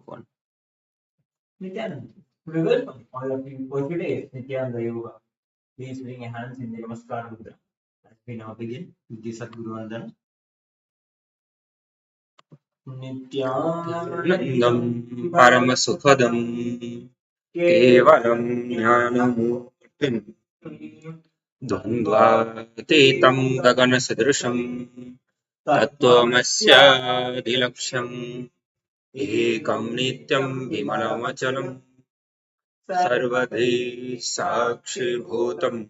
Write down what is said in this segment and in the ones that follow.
one. Nithyananda, we welcome all of you for today's Nithyananda Yoga. Please bring your hands in the Namaskara mudra. As we now begin with the Sadguru Vandana. Nityanandam Paramasukhadam Kevalam Jnanamurtim Dvandvatitam Gaganasadrisham Tattvamasyadilaksham Ekam Nityam Vimalamachalam Sarvadhi Sakshibhutam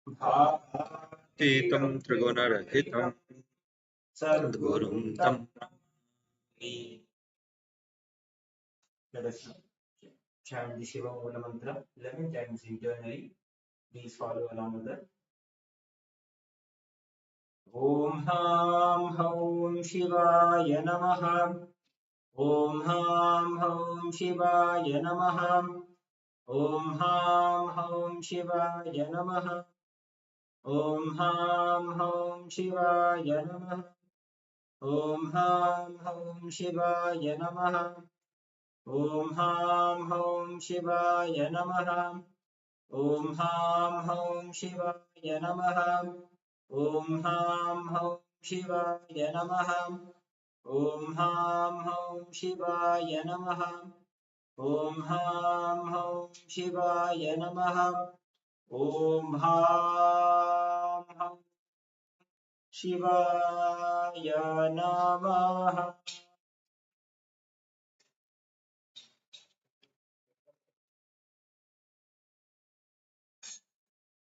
Bhavatītam Trigunarahitam Sadgurum Tam. Let us chant the Shiva Mula mantra 11 times internally. Please follow along with us. Om Ham Haum Shivaya Namaha. Om Ham Haum Shivaya Namaha. Om Ham Haum Shivaya Namaha. Om Ham Haum Shivaya Namaha. Om Ham Haum Shivaya Namaha. Om Ham Haum Shivaya Namaha. Om Ham Haum Shivaya Namaha. Om Ham Haum Shivaya Namaha. Om Ham Haum Shivaya Namaha. Om Ham Haum Shivaya Namaha. Om Ham Haum Shivaya Namaha.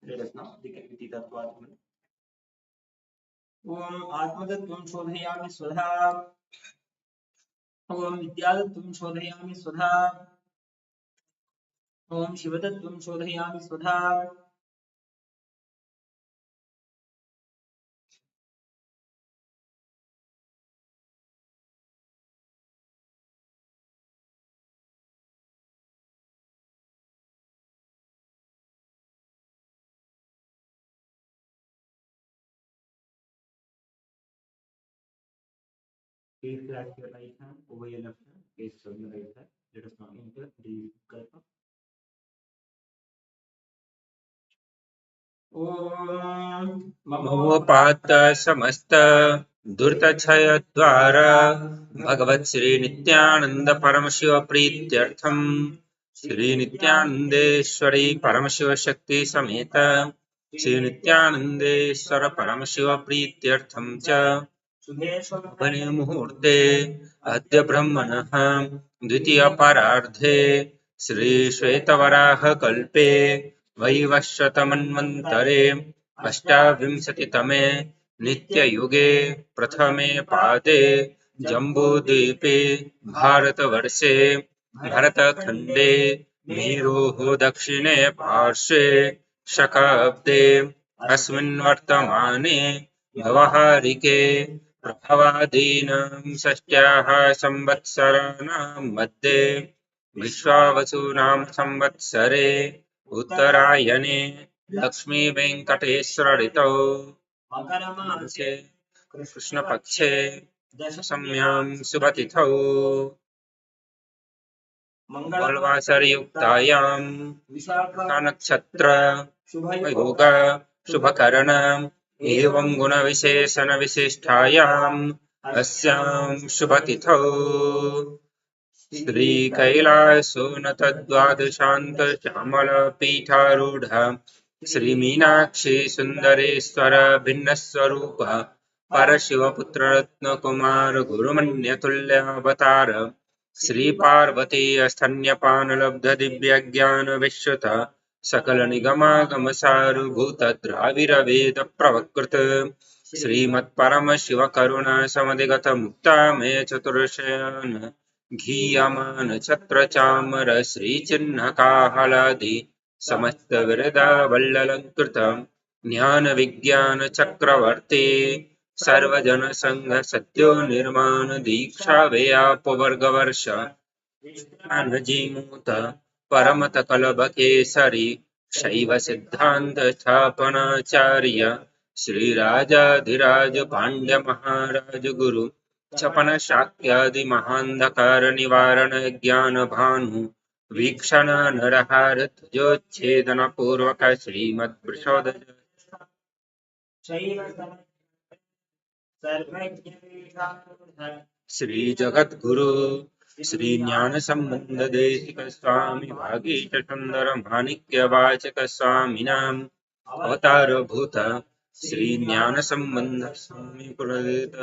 Let us now begin with the Tattva. Om Atmadatvam Shodhayami Swadha. Om Vidyadatvam Shodhayami Swadha. Om Shivadatvam Shodhayami Swadha. Please place your right hand over your left hand. Place on your right hand. Let us now enter the kalpa. Om Mahopata Samasta Durtachaya Dvara Bhagavat Sri Nithyananda Paramashiva Prityartham Sri Nithyanandeshwari Paramashiva Shakti Sameta Sri Nithyanandeshwara Paramashiva Prityartham Cha Bhane Muhurte Adya Brahmanaha Dvitiya Parardhe Sri Shvetavaraha Kalpe वैवस्वतमन्वन्तरे अष्टाविंशतितमे नित्ययुगे प्रथमे पादे जम्बूद्वीपे भारतवर्षे भरतखण्डे मेरोः दक्षिणे पार्श्वे शकाब्दे अस्मिन् वर्तमाने व्यवहारिके प्रभवादीनां षष्ट्याः संवत्सराणां मध्ये विश्वावसुनाम संवत्सरे उत्तरायणे लक्ष्मी वेंकटेश्वर ऋतौ मकरमासे कृष्णपक्षे दशम्यां शुभतिथौ मंगलवासरयुक्तायां विशाखा नक्षत्र शुभयोग शुभकरण एवं गुणविशेषण विशिष्टायाम् अस्यां शुभतिथौ श्री कैलासोन्नत द्वादशान्त श्यामल पीठारूढ़ श्री मीनाक्षी सुंदरेश्वर भिन्न स्वरूप परशिवपुत्र रत्न कुमार गुरुमन्यतुल्य अवतार श्री पार्वती स्तन्यपान लब्ध दिव्य ज्ञान विश्रुत सकल निगमागम सारभूत द्राविर वेद प्रवकृत श्रीमत् परमशिव करुणा समधिगत मुक्ता मे चतुर्शयन घीयमान छत्र चामर श्री चिन्ह काहलादि समस्त विरदा वल्ललंकृत ज्ञान विज्ञान चक्रवर्ती सर्वजन संघ सत्यो निर्माण दीक्षा व्यापवर्ग वर्ष जीमूत परमत कलभ केसरी शैव सिद्धांत स्थापनाचार्य श्री राजाधिराज पांड्य महाराज गुरु क्षपन शाक्यादि महांधकार निवारण ज्ञान भानु वीक्षण नरहार ध्वजोच्छेदन पूर्वक श्रीमद्वृषोद श्री जगद्गुरु श्री ज्ञान संबंध देशिक स्वामी भागीश सुंदर माणिक्य वाचक स्वामिनाम अवतार भूत श्री ज्ञान संबंध स्वामी पुरदित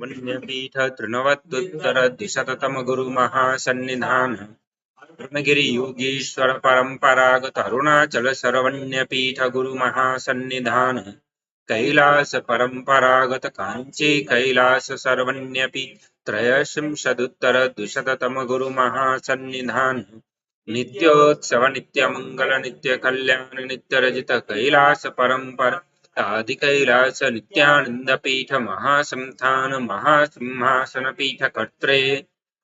वन्यपीठ तृणवत्तुत्तर द्विशततम गुरु महासन्निधान ब्रह्मगिरि योगीश्वर परंपरागत अरुणाचल सरवण्यपीठ गुरु महासन्निधान कैलास परंपरागत कांची कैलास सर्वण्यपीठ त्रयशिंशदुत्तर द्विशततम गुरु महासन्निधान नित्योत्सव नित्य मंगल नित्य कल्याण नित्य रजित कैलास परंपरा आदि कैलास नित्यानंद पीठ महासंस्थान महासिंहासन पीठ कर्त्रे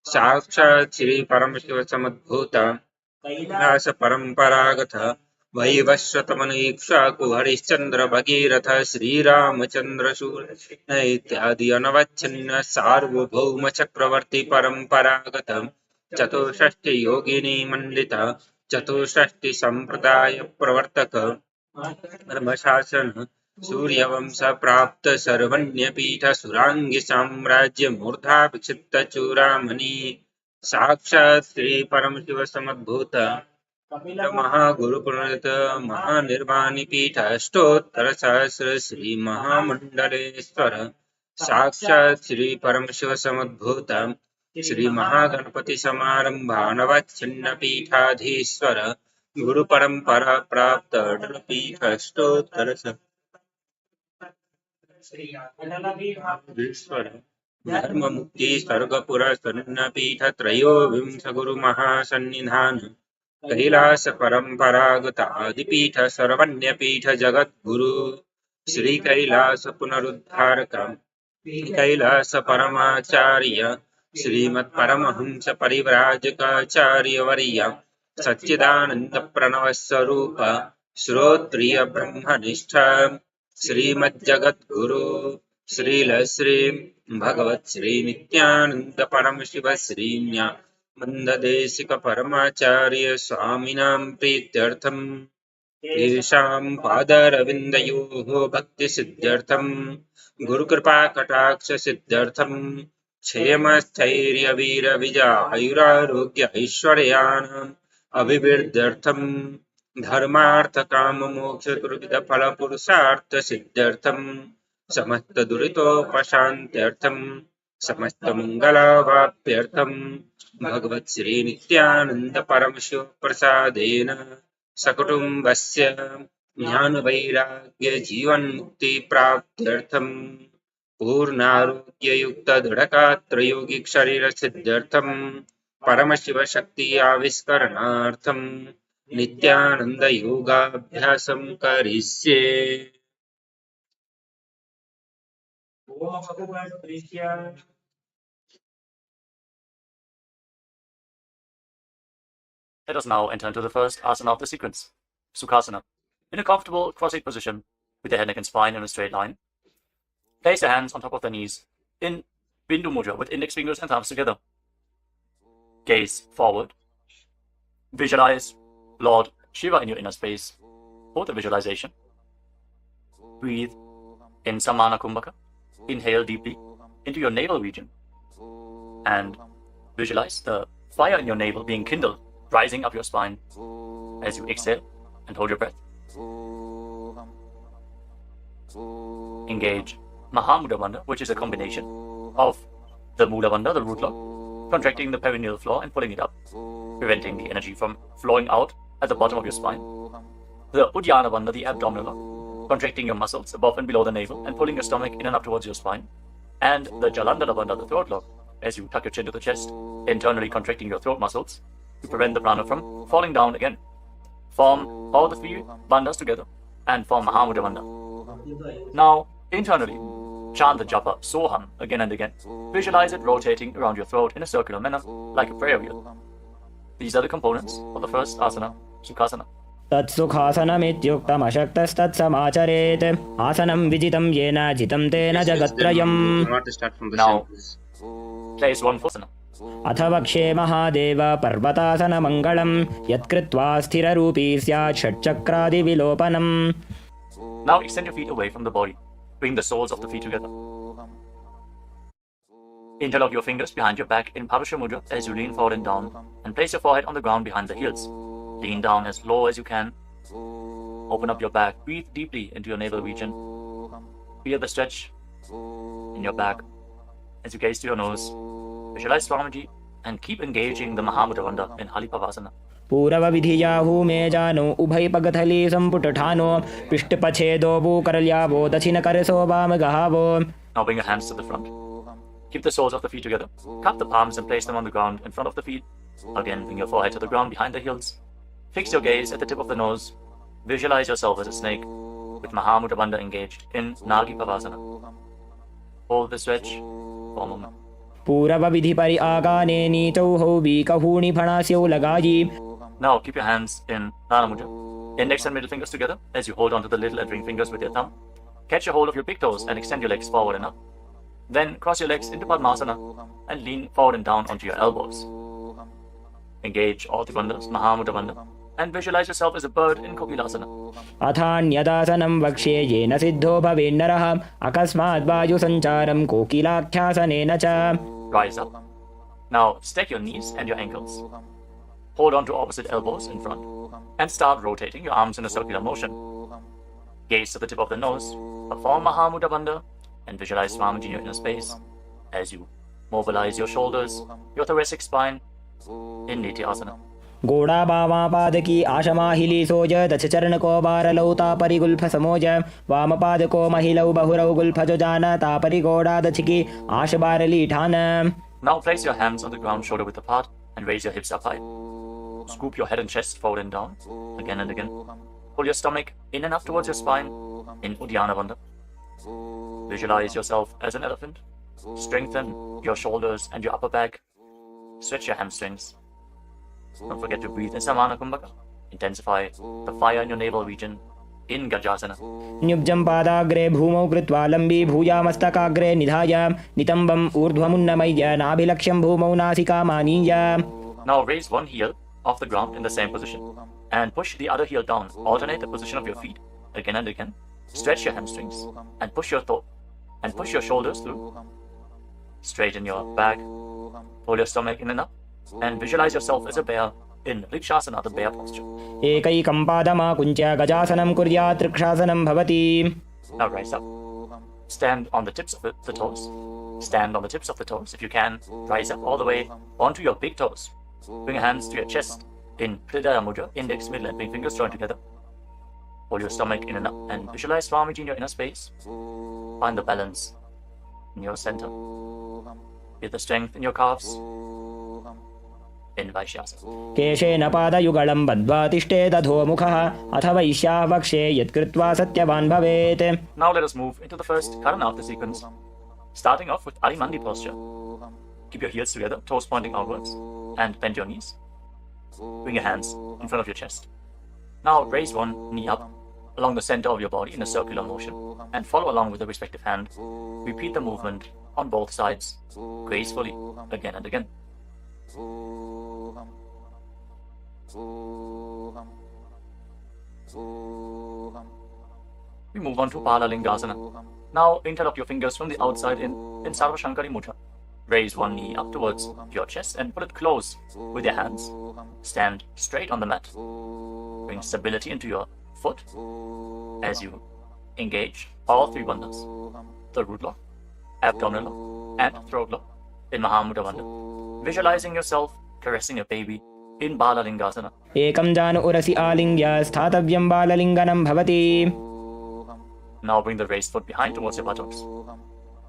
साक्षात् श्री परमशिव समुद्भूत कैलास परंपरागत वैवस्वतमनीक्षाकु हरिश्चंद्र भगीरथ श्रीरामचंद्र शूर इत्यादि अनवच्छिन्न सार्वभौम चक्रवर्ती परंपरागत चतुष्षष्टि योगिनी मंडित चतुष्षष्टि संप्रदाय प्रवर्तक धर्मशासन सूर्यवंश प्राप्त सर्वण्यपीठ सुरांगी साम्राज्य मूर्धा विक्षिप्त चूड़ामणि साक्षात् श्री परमशिव समुद्भूत महागुरु प्रणीत महानिर्वाणी पीठ अष्टोत्तर सहस्र श्री महामंडलेश्वर साक्षात् श्री परमशिव समुद्भूत श्री महागणपति समारंभानवच्छिन्न पीठाधीश्वर गुरु परंपरा प्राप्त अटल पीठ अष्टोत्तर ईश्वर धर्म मुक्ति स्वर्गपुर स्वर्ण पीठ त्रयोविंश गुरु महासन्निधान कैलास परंपरागत आदिपीठ सर्वण्यपीठ जगद्गुरु श्री कैलास पुनरुद्धारक कैलास परमाचार्य श्रीमत् परमहंस परिव्राजकाचार्य वर्य सच्चिदानंद प्रणव स्वरूप श्रोत्रिय ब्रह्मनिष्ठ श्रीमज्जगद्गुरु श्रील श्री भगवत् श्री नित्यानंद परमशिव श्री मंददेशिक परमाचार्य स्वामिनां प्रीत्यर्थं तेषां पादारविन्दयोः भक्ति सिद्ध्यर्थं गुरुकृपा कटाक्ष सिद्ध्यर्थं क्षेमस्थैर्य वीर विजयायुरारोग्य ऐश्वर्याणाम् अभिवृद्ध्यर्थं धर्मार्थ काम मोक्ष त्रिविध फल पुरुषार्थ सिद्ध्यर्थं समस्त दुरितोपशान्त्यर्थं समस्त मंगलावाप्यर्थं भगवत् श्री नित्यानंद परमशिव प्रसादेन सकुटुम्बस्य ज्ञान वैराग्य जीवन मुक्ति प्राप्त्यर्थं पूर्णारोग्य युक्त दृढ़गात्र योगिक शरीर सिद्ध्यर्थं परमशिव शक्ति आविष्करणार्थं नित्यानंद योगाभ्यासं करिष्ये। Let us now enter into the first asana of the sequence, Sukhasana. In a comfortable cross-legged position, with the head, neck and spine in a straight line, place your hands on top of the knees in Bindu Mudra with index fingers and thumbs together. Gaze forward. Visualize Lord Shiva in your inner space. Hold the visualization. Breathe in Samana Kumbhaka. Inhale deeply into your navel region. And visualize the fire in your navel being kindled, rising up your spine as you exhale and hold your breath. Engage Mahamudra Bandha, which is a combination of the Mula Bandha, the root lock, contracting the perineal floor and pulling it up, preventing the energy from flowing out at the bottom of your spine. The Uddiyana Bandha, the abdominal lock, contracting your muscles above and below the navel and pulling your stomach in and up towards your spine. And the Jalandhara Bandha, the throat lock, as you tuck your chin to the chest, internally contracting your throat muscles to prevent the prana from falling down again. Form all the three bandhas together and form Mahamudra Bandha. Now, internally, chant the japa Soham again and again. Visualize it rotating around your throat in a circular manner, like a prayer wheel. These are the components of the first asana, Sukhasana. तत्सुखासनमित्युक्तमशक्तस्तत्समाचरेत् आसनं विजितं येन जितं तेन जगत्त्रयम् Now, place one foot. अथ वक्ष्ये महादेव पर्वतासनमङ्गलं यत्कृत्वा स्थिररूपी स्यात् षट्चक्रादिविलोपनम्. Now extend your feet away from the body. Bring the soles of the feet together. Interlock your fingers behind your back in Paramashiva Mudra as you lean forward and down, and place your forehead on the ground behind the heels. Lean down as low as you can. Open up your back. Breathe deeply into your navel region. Feel the stretch in your back as you gaze to your nose. Visualize Swamiji and keep engaging the Mahamudra Bandha in Halipavasana. पूर्वविधियाहू मे जानो उभय पगथली संपुटठानो पृष्ठपछेदो भूकरल्यावो दक्षिणकरसो वामगहावो. Now bring your hands to the front. Keep the soles of the feet together. Cup the palms and place them on the ground in front of the feet. Again, bring your forehead to the ground behind the heels. Fix your gaze at the tip of the nose. Visualize yourself as a snake with Mahamudra Bandha engaged in Nagi Pavasana. Hold the stretch for a moment. पूर्वविधि परि आगाने नीचौ बीकहूणि फणास्यौ लगायि. Now keep your hands in Nana Mudra. Index and middle fingers together as you hold onto the little and ring fingers with your thumb. Catch a hold of your big toes and extend your legs forward and up. Then cross your legs into Padmasana and lean forward and down onto your elbows. Engage all the bandhas, Mahamudra Bandha, and visualize yourself as a bird in Kokilasana. अथान्यदासनं वक्ष्ये येन सिद्धो भवेन्नरः अकस्मात् वायुसञ्चारं कोकिलाख्यासनेन च. Rise up. Now stack your knees and your ankles. Hold on to opposite elbows in front and start rotating your arms in a circular motion. Gaze to the tip of the nose, perform Mahamudra Bandha, and visualize Swamiji in your inner space as you mobilize your shoulders, your thoracic spine in Nithyananda. गोड़ा बावा पादकी आशमाहिली सोज दश चरण को बारलौ तापरि Gulf समोज वाम पाद को महिलौ बहुरौ गुल्फज जान तापरि गोड़ा दछकी आश बारली ठान. Now place your hands on the ground shoulder width apart and raise your hips up high. Scoop your head and chest forward and down again and again. Pull your stomach in and up towards your spine in Uddiyana Bandha. Visualize yourself as an elephant. Strengthen your shoulders and your upper back. Stretch your hamstrings. Don't forget to breathe in Samana Kumbhaka. Intensify the fire in your navel region in Gajasana. न्युब्जं पादाग्रे भूमौ कृत्वा लम्बी भूयामस्तकाग्रे निधाय नितम्बं ऊर्ध्वमुन्नमय्य नाभिलक्ष्यं भूमौ नासिकामानीय. Now raise one heel off the ground in the same position and push the other heel down. Alternate the position of your feet again and again. Stretch your hamstrings and push your shoulders through. Straighten your back. Pull your stomach in and up. And visualize yourself as a bear in Rikshasana, the bear posture. एकैकं पादमाकुञ्च्य गजासनं कुर्यात् त्रिक्षासनं भवति. Now rise up. Stand on the tips of the toes. Stand on the tips of the toes. If you can, rise up all the way onto your big toes. Bring your hands to your chest in Hridaya Mudra, index, middle and ring fingers joined together. Hold your stomach in and up and visualize Swamiji in your inner space. Find the balance in your center. Feel the strength in your calves. In Vaishyasana. केशेन पादयुगलं बद्ध्वा तिष्ठेदधोमुखः अथ वैश्याः वक्ष्ये यत्कृत्वा सत्यवान् भवेत्. Now let us move into the first Karana of the sequence, starting off with Arimandi posture. Keep your heels together, toes pointing outwards, and bend your knees. Bring your hands in front of your chest. Now raise one knee up along the center of your body in a circular motion and follow along with the respective hand. Repeat the movement on both sides gracefully again and again. We move on to Palalingasana. Now interlock your fingers from the outside in Sarvashankari Mudra. Raise one knee up towards your chest and put it close with your hands. Stand straight on the mat. Bring stability into your foot as you engage all three bandhas: the root lock, abdominal lock, and throat lock in Mahamudra Bandha. Visualizing yourself caressing a baby in Balalingasana. एकं जानु उरसि आलिङ्ग्य स्थातव्यं बाललिङ्गनं भवति. Now bring the raised foot behind towards your buttocks.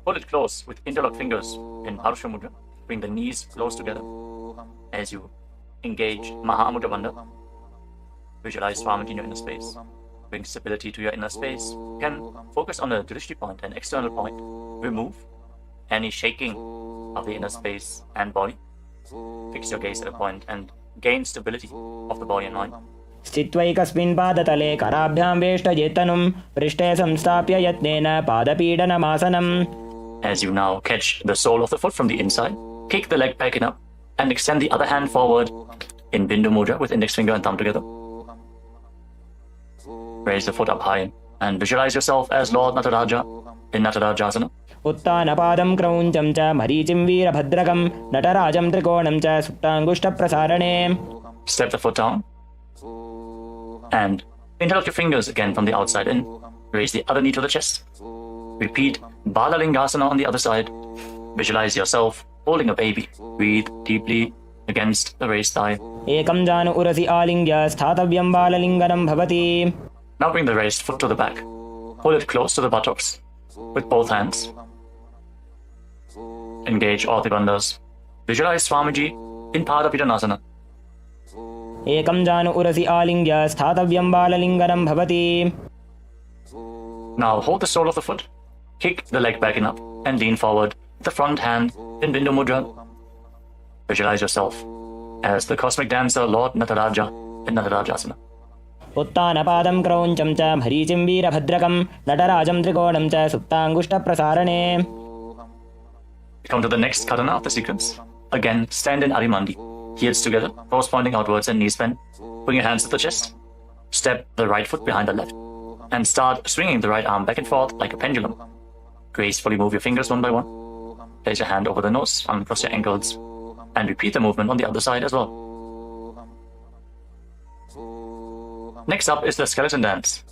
Pull it close with interlocked fingers in Paramashiva Mudra. Bring the knees close together as you engage Mahamudra Bandha. Visualize Swamiji in your inner space. Bring stability to your inner space. You can focus on a drishti point, an external point. Remove any shaking of the inner space and body. Fix your gaze at a point and gain stability of the body and mind. स्थित्वैकस्मिन् पादतले कराभ्यां वेष्टयेत्तनुं पृष्ठे संस्थाप्य यत्नेन पादपीडनमासनम्. As you now catch the sole of the foot from the inside, kick the leg back and up and extend the other hand forward in Bindu Mudra with index finger and thumb together. Raise the foot up high and visualize yourself as Lord Nataraja in Natarajasana. उत्तानपादं क्रौञ्चं च मरीचिं वीरभद्रकं नटराजं त्रिकोणं च सुप्ताङ्गुष्ठप्रसारणे. Step the foot down and interlock your fingers again from the outside in. Raise the other knee to the chest. Repeat Balalingasana on the other side. Visualize yourself holding a baby. Breathe deeply against the raised thigh. एकं जानु उरसि आलिङ्ग्य स्थातव्यं बाललिङ्गनं भवति. Now bring the raised foot to the back. Hold it close to the buttocks with both hands. Engage all the bandhas. Visualize Swamiji in Paramashivam. एकं जानु उरसि आलिङ्ग्य स्थातव्यं बाललिङ्गनं भवति. Now hold the sole of the foot. Kick the leg back and up and lean forward with the front hand in Bindu Mudra. Visualize yourself as the cosmic dancer Lord Nataraja in Natarajasana. उत्तानपादं क्रौञ्चं च मरीचिं वीरभद्रकं नटराजं त्रिकोणं च सुप्ताङ्गुष्ठप्रसारणे. Come to the next karana of the sequence. Again, stand in Arimandi. Heels together, toes pointing outwards and knees bent. Bring your hands to the chest. Step the right foot behind the left. And start swinging the right arm back and forth like a pendulum. Gracefully move your fingers one by one. Place your hand over the nose, arm across your ankles. And repeat the movement on the other side as well. Next up is the skeleton dance.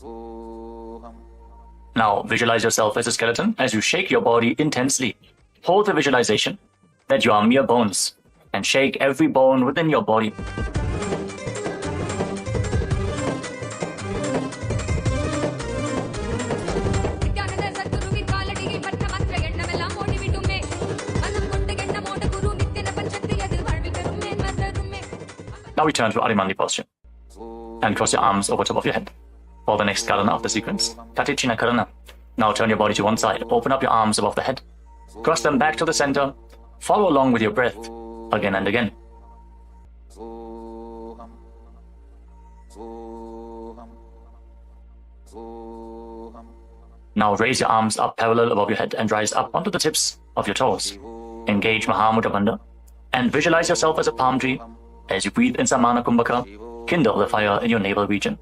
Now visualize yourself as a skeleton as you shake your body intensely. Hold the visualization that you are mere bones and shake every bone within your body. Now return to Arimandi posture and cross your arms over top of your head. For the next karana of the sequence, Katichina Karana. Now turn your body to one side, open up your arms above the head. Cross them back to the center. Follow along with your breath again and again. Now raise your arms up parallel above your head and rise up onto the tips of your toes. Engage Mahamudra Bandha and visualize yourself as a palm tree. As you breathe in Samana Kumbhaka, kindle the fire in your navel region.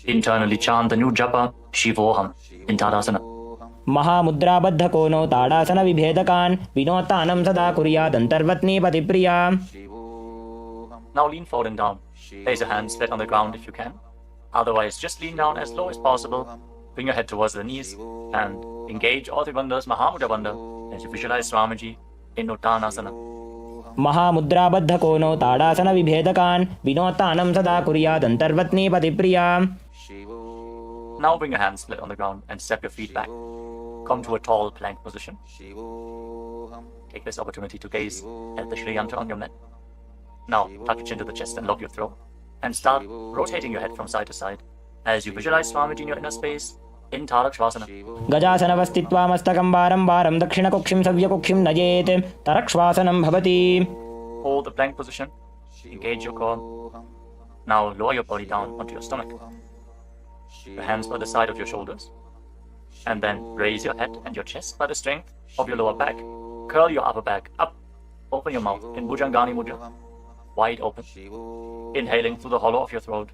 Internally chant the new japa Shivoham in Tadasana. महामुद्राबद्धकोनो ताडासनविभेदकान् विनोत्तानं सदा कुर्यादन्तर्वत्नी पतिप्रिया. Now lean forward and down. Place your hands flat on the ground if you can. Otherwise, just lean down as low as possible. Bring your head towards the knees and engage all the bandhas Mahamudra Bandha as you visualize Swamiji in Uttanasana. महामुद्राबद्धकोनो ताडासनविभेदकान् विनोत्तानं सदा कुर्यादन्तर्वत्नी पतिप्रिया. Now bring your hands flat on the ground and step your feet back. Come to a tall plank position. Take this opportunity to gaze at the Shri Yantra on your mat. Now tuck your chin to the chest and lock your throat. And start rotating your head from side to side as you visualize Swamiji in your inner space in Tarakshvasana. गजासनवस्थित्वा मस्तकं वारं वारं दक्षिणकुक्षिं सव्यकुक्षिं नयेत् तरक्ष्वासनं भवति. Hold the plank position. Engage your core. Now lower your body down onto your stomach. Your hands by the side of your shoulders. And then raise your head and your chest by the strength of your lower back. Curl your upper back up. Open your mouth in Bhujangani Mudra. Wide open. Inhaling through the hollow of your throat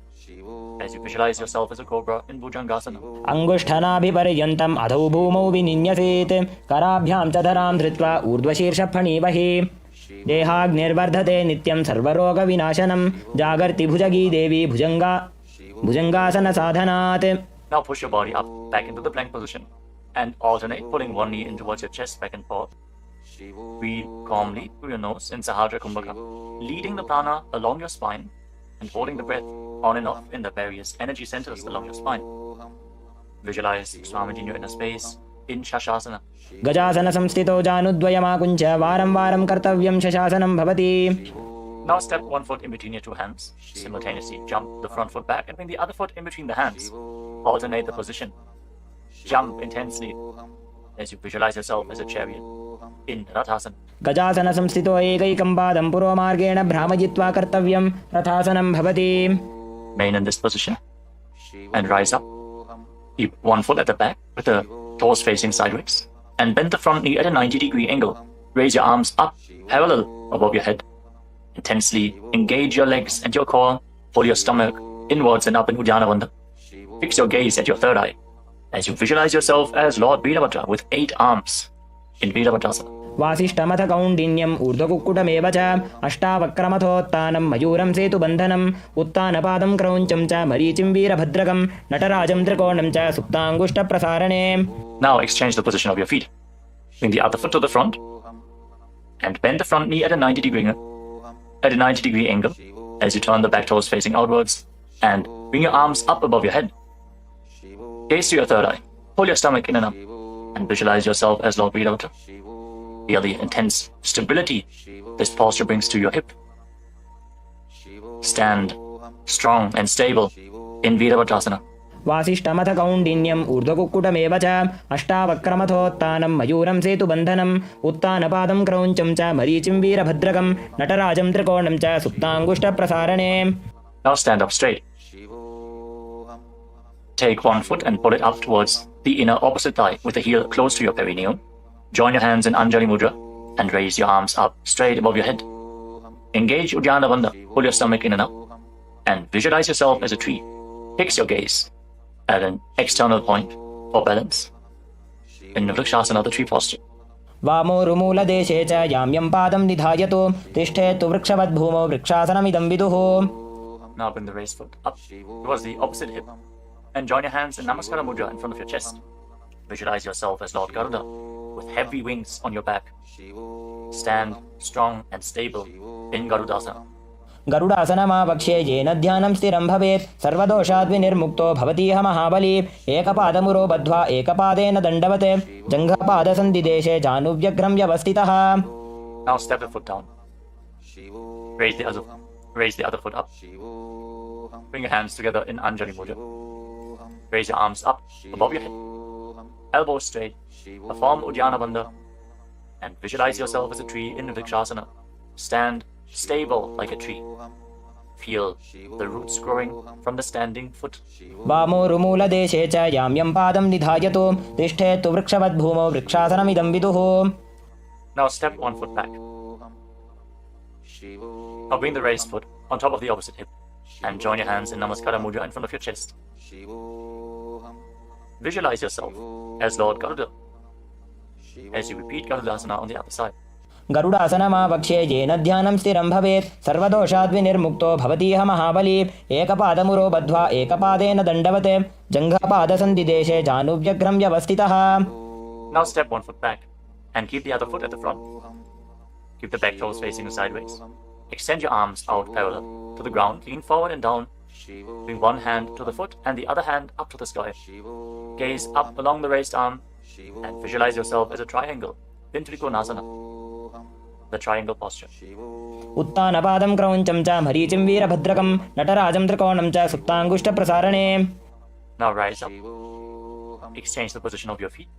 as you visualize yourself as a cobra in Bhujangasana. अंगुष्ठनाभिपर्यन्तम् अधौ भूमौ विनिन्यसेत् कराभ्यां च धरां धृत्वा ऊर्ध्वशीर्षफणीवहि. देहाग्निर्वर्धते नित्यं सर्वरोगविनाशनं जागर्ति भुजगी देवी भुजंगासन साधनात्. Now push your body up back into the plank position and alternate pulling one knee in towards your chest back and forth. Breathe calmly through your nose in Sahadra Kumbhaka, leading the prana along your spine and holding the breath on and off in the various energy centers along your spine. Visualize Swamiji in your inner space in Shashasana. गजासन संस्थितो जानुद्वयमाकुञ्च वारं वारं कर्तव्यं शशासनं भवति. Now step one foot in between your two hands. Simultaneously jump the front foot back and bring the other foot in between the hands. Alternate the position. Jump intensely as you visualize yourself as a chariot in Rathasana. गजासन संस्थितो एकैकं पादं पूर्वमार्गेण भ्रामयित्वा कर्तव्यं रथासनं भवति. Remain in this position and rise up. Keep one foot at the back with the toes facing sideways and bend the front knee at a 90-degree angle. Raise your arms up parallel above your head. Intensely engage your legs and your core. Pull your stomach inwards and up in Uddiyana Bandha. Fix your gaze at your third eye as you visualize yourself as Lord Veerabhadra with 8 arms in Veerabhadrasana. वासिष्ठमथ कौण्डिन्यम् ऊर्ध्वकुक्कुटमेव च अष्टावक्रमथोत्तानं मयूरं सेतुबन्धनम् उत्तानपादं क्रौञ्चं च मरीचिं वीरभद्रकं नटराजं त्रिकोणं च सुप्ताङ्गुष्ठप्रसारणे. Now exchange the position of your feet. Bring the other foot to the front and bend the front knee at a 90-degree angle as you turn the back toes facing outwards and bring your arms up above your head. Gaze to your third eye. Pull your stomach in and up and visualize yourself as Lord Veerabhadra. Feel the intense stability this posture brings to your hip. Stand strong and stable in Veerabhadrasana. वासिष्ठमथ कौण्डिन्यम् ऊर्ध्वकुक्कुटमेव च अष्टावक्रमथोत्तानं मयूरं सेतुबन्धनम् उत्तानपादं क्रौञ्चं च मरीचिं वीरभद्रकं नटराजं त्रिकोणं च सुप्ताङ्गुष्ठप्रसारणे. Now stand up straight. Take one foot and pull it up towards the inner opposite thigh with the heel close to your perineum. Join your hands in Anjali Mudra and raise your arms up straight above your head. Engage Uddiyana Bandha. Pull your stomach in and up and visualize yourself as a tree. Fix your gaze at an external point for balance in Vrikshasana, the tree posture. वामोरुमूलदेशे च याम्यं पादं निधायतु तिष्ठेत्तु वृक्षवद्भूमौ वृक्षासनमिदं विदुः. Now bring the raised foot up towards the opposite hip and join your hands in Namaskara Mudra in front of your chest. Visualize yourself as Lord Garuda with heavy wings on your back. Stand strong and stable in Garudasana. गरुडासनमावक्ष्ये येन ध्यानं स्थिरं भवेत् सर्वदोषाद्विनिर्मुक्तो भवतीह महाबली. एकपादमुरो बद्ध्वा एकपादेन दण्डवत् जङ्घपादसन्धिदेशे जानुव्यग्रं व्यवस्थितः. Now step the foot down. Raise the other foot up. Bring your hands together in Anjali Mudra. Raise your arms up above your head. Elbows straight. Perform Uddiyana Bandha and visualize yourself as a tree in Vrikshasana. Stand stable like a tree. Feel the roots growing from the standing foot. वामोरुमूलदेशे च याम्यं पादं निधायतु तिष्ठेत्तु वृक्षवद्भूमौ वृक्षासनमिदं विदुः. Now step one foot back. Now bring the raised foot on top of the opposite hip and join your hands in Namaskara Mudra in front of your chest. Visualize yourself as Lord Garuda as you repeat Garudasana on the other side. गरुडासनमावक्ष्ये येन ध्यानं स्थिरं भवेत् सर्वदोषाद्विनिर्मुक्तो भवतीह महाबली. एकपादमुरो बद्ध्वा एकपादेन दण्डवत् जङ्घपादसन्धिदेशे जानुव्यग्रं व्यवस्थितः. Now step one foot back and keep the other foot at the front. Keep the back toes facing sideways. Extend your arms out parallel to the ground, lean forward and down. Bring one hand to the foot and the other hand up to the sky. Gaze up along the raised arm and visualize yourself as a triangle in Trikonasana, the triangle posture. उत्तानपादं क्रौञ्चं च मरीचिं वीरभद्रकं नटराजं त्रिकोणं च सुप्ताङ्गुष्ठप्रसारणे. Now rise up. Exchange the position of your feet.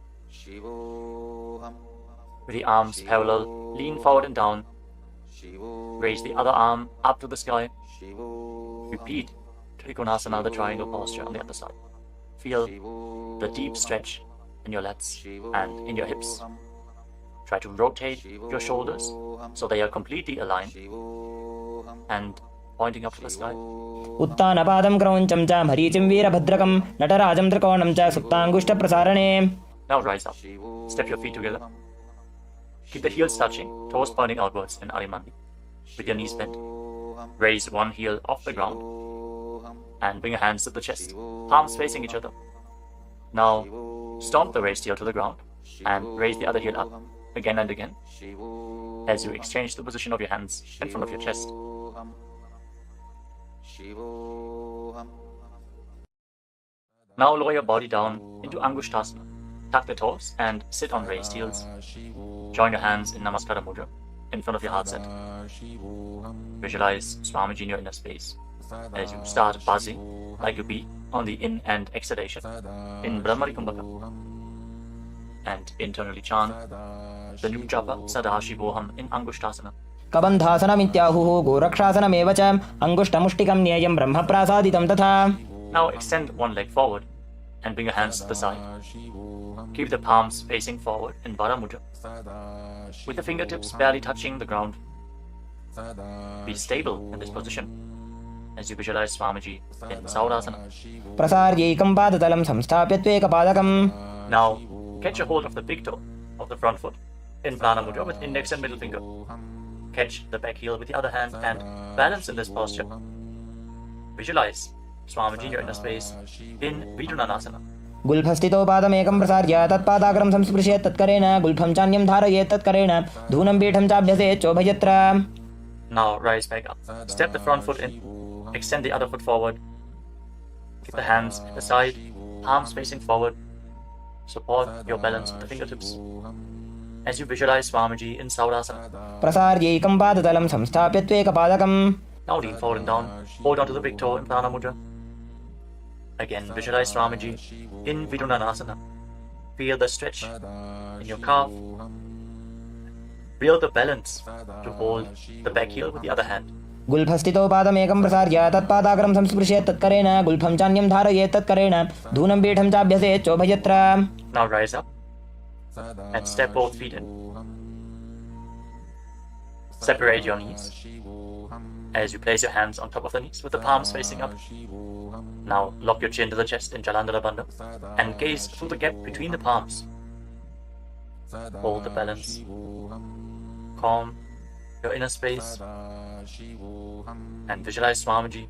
With the arms parallel, lean forward and down. Raise the other arm up to the sky. Repeat Trikonasana, the triangle posture on the other side. Feel the deep stretch in your lats and in your hips. Try to rotate your shoulders so they are completely aligned and pointing up to the sky. उत्तानपादं क्रौञ्चं च मरीचिं वीरभद्रकं नटराजं त्रिकोणं च सुप्ताङ्गुष्ठप्रसारणे. Now rise up. Step your feet together. Keep the heels touching, toes pointing outwards in Arimandi with your knees bent. Raise one heel off the ground and bring your hands to the chest, palms facing each other. Now stomp the raised heel to the ground and raise the other heel up again and again as you exchange the position of your hands in front of your chest. Now lower your body down into Angushtasana. Tuck the toes and sit on raised heels. Join your hands in Namaskara Mudra in front of your heart center. Visualize Swamiji in your inner space as you start buzzing like a bee on the in and exhalation in Brahmari Kumbhaka. And internally chant the new japa Sadashivoham in Angushtasana. कबन्धासनमित्याहुः गोरक्षासनमेव च अङ्गुष्ठमुष्टिकं ज्ञेयं ब्रह्मप्रासादितं तथा. Now extend one leg forward and bring your hands to the side. Keep the palms facing forward in Vara Mudra, with the fingertips barely touching the ground. Be stable in this position as you visualize Swamiji in Saurasana. प्रसार्यैकं पादतलं संस्थाप्य त्वेकपादकम्. Now catch a hold of the big toe of the front foot in Prana Mudra with index and middle finger. Catch the back heel with the other hand and balance in this posture. Visualize Swamiji in your inner space in Vidunanasana. गुल्फस्थितो पादमेकं प्रसार्य तत्पादाग्रं संस्पृशेत् तत्करेण गुल्फं चान्यं धारयेत् तत्करेण धूनं पीठं चाभ्यसेत् चोभयत्र. Now rise back up. Step the front foot in. Extend the other foot forward. Keep the hands at the side, palms facing forward. Support your balance with the fingertips as you visualize Swamiji in Saurasana. प्रसार्यैकं पादतलं संस्थाप्य त्वेकपादकम्. Now lean forward and down. Hold on to the big toe in Prana Mudra. Again, visualize Swamiji in Vidunanasana. Feel the stretch in your calf. Feel the balance to hold the back heel with the other hand. गुल्फस्थितो पादमेकं प्रसार्य तत्पादाग्रं संस्पृशेत् तत्करेण गुल्फं चान्यं धारयेत् तत्करेण धूनं पीठं चाभ्यसेत् चोभयत्र. Now rise up and step both feet in. Separate your knees as you place your hands on top of the knees with the palms facing up. Now lock your chin to the chest in Jalandhara Bandha and gaze through the gap between the palms. Hold the balance. Calm your inner space and visualize Swamiji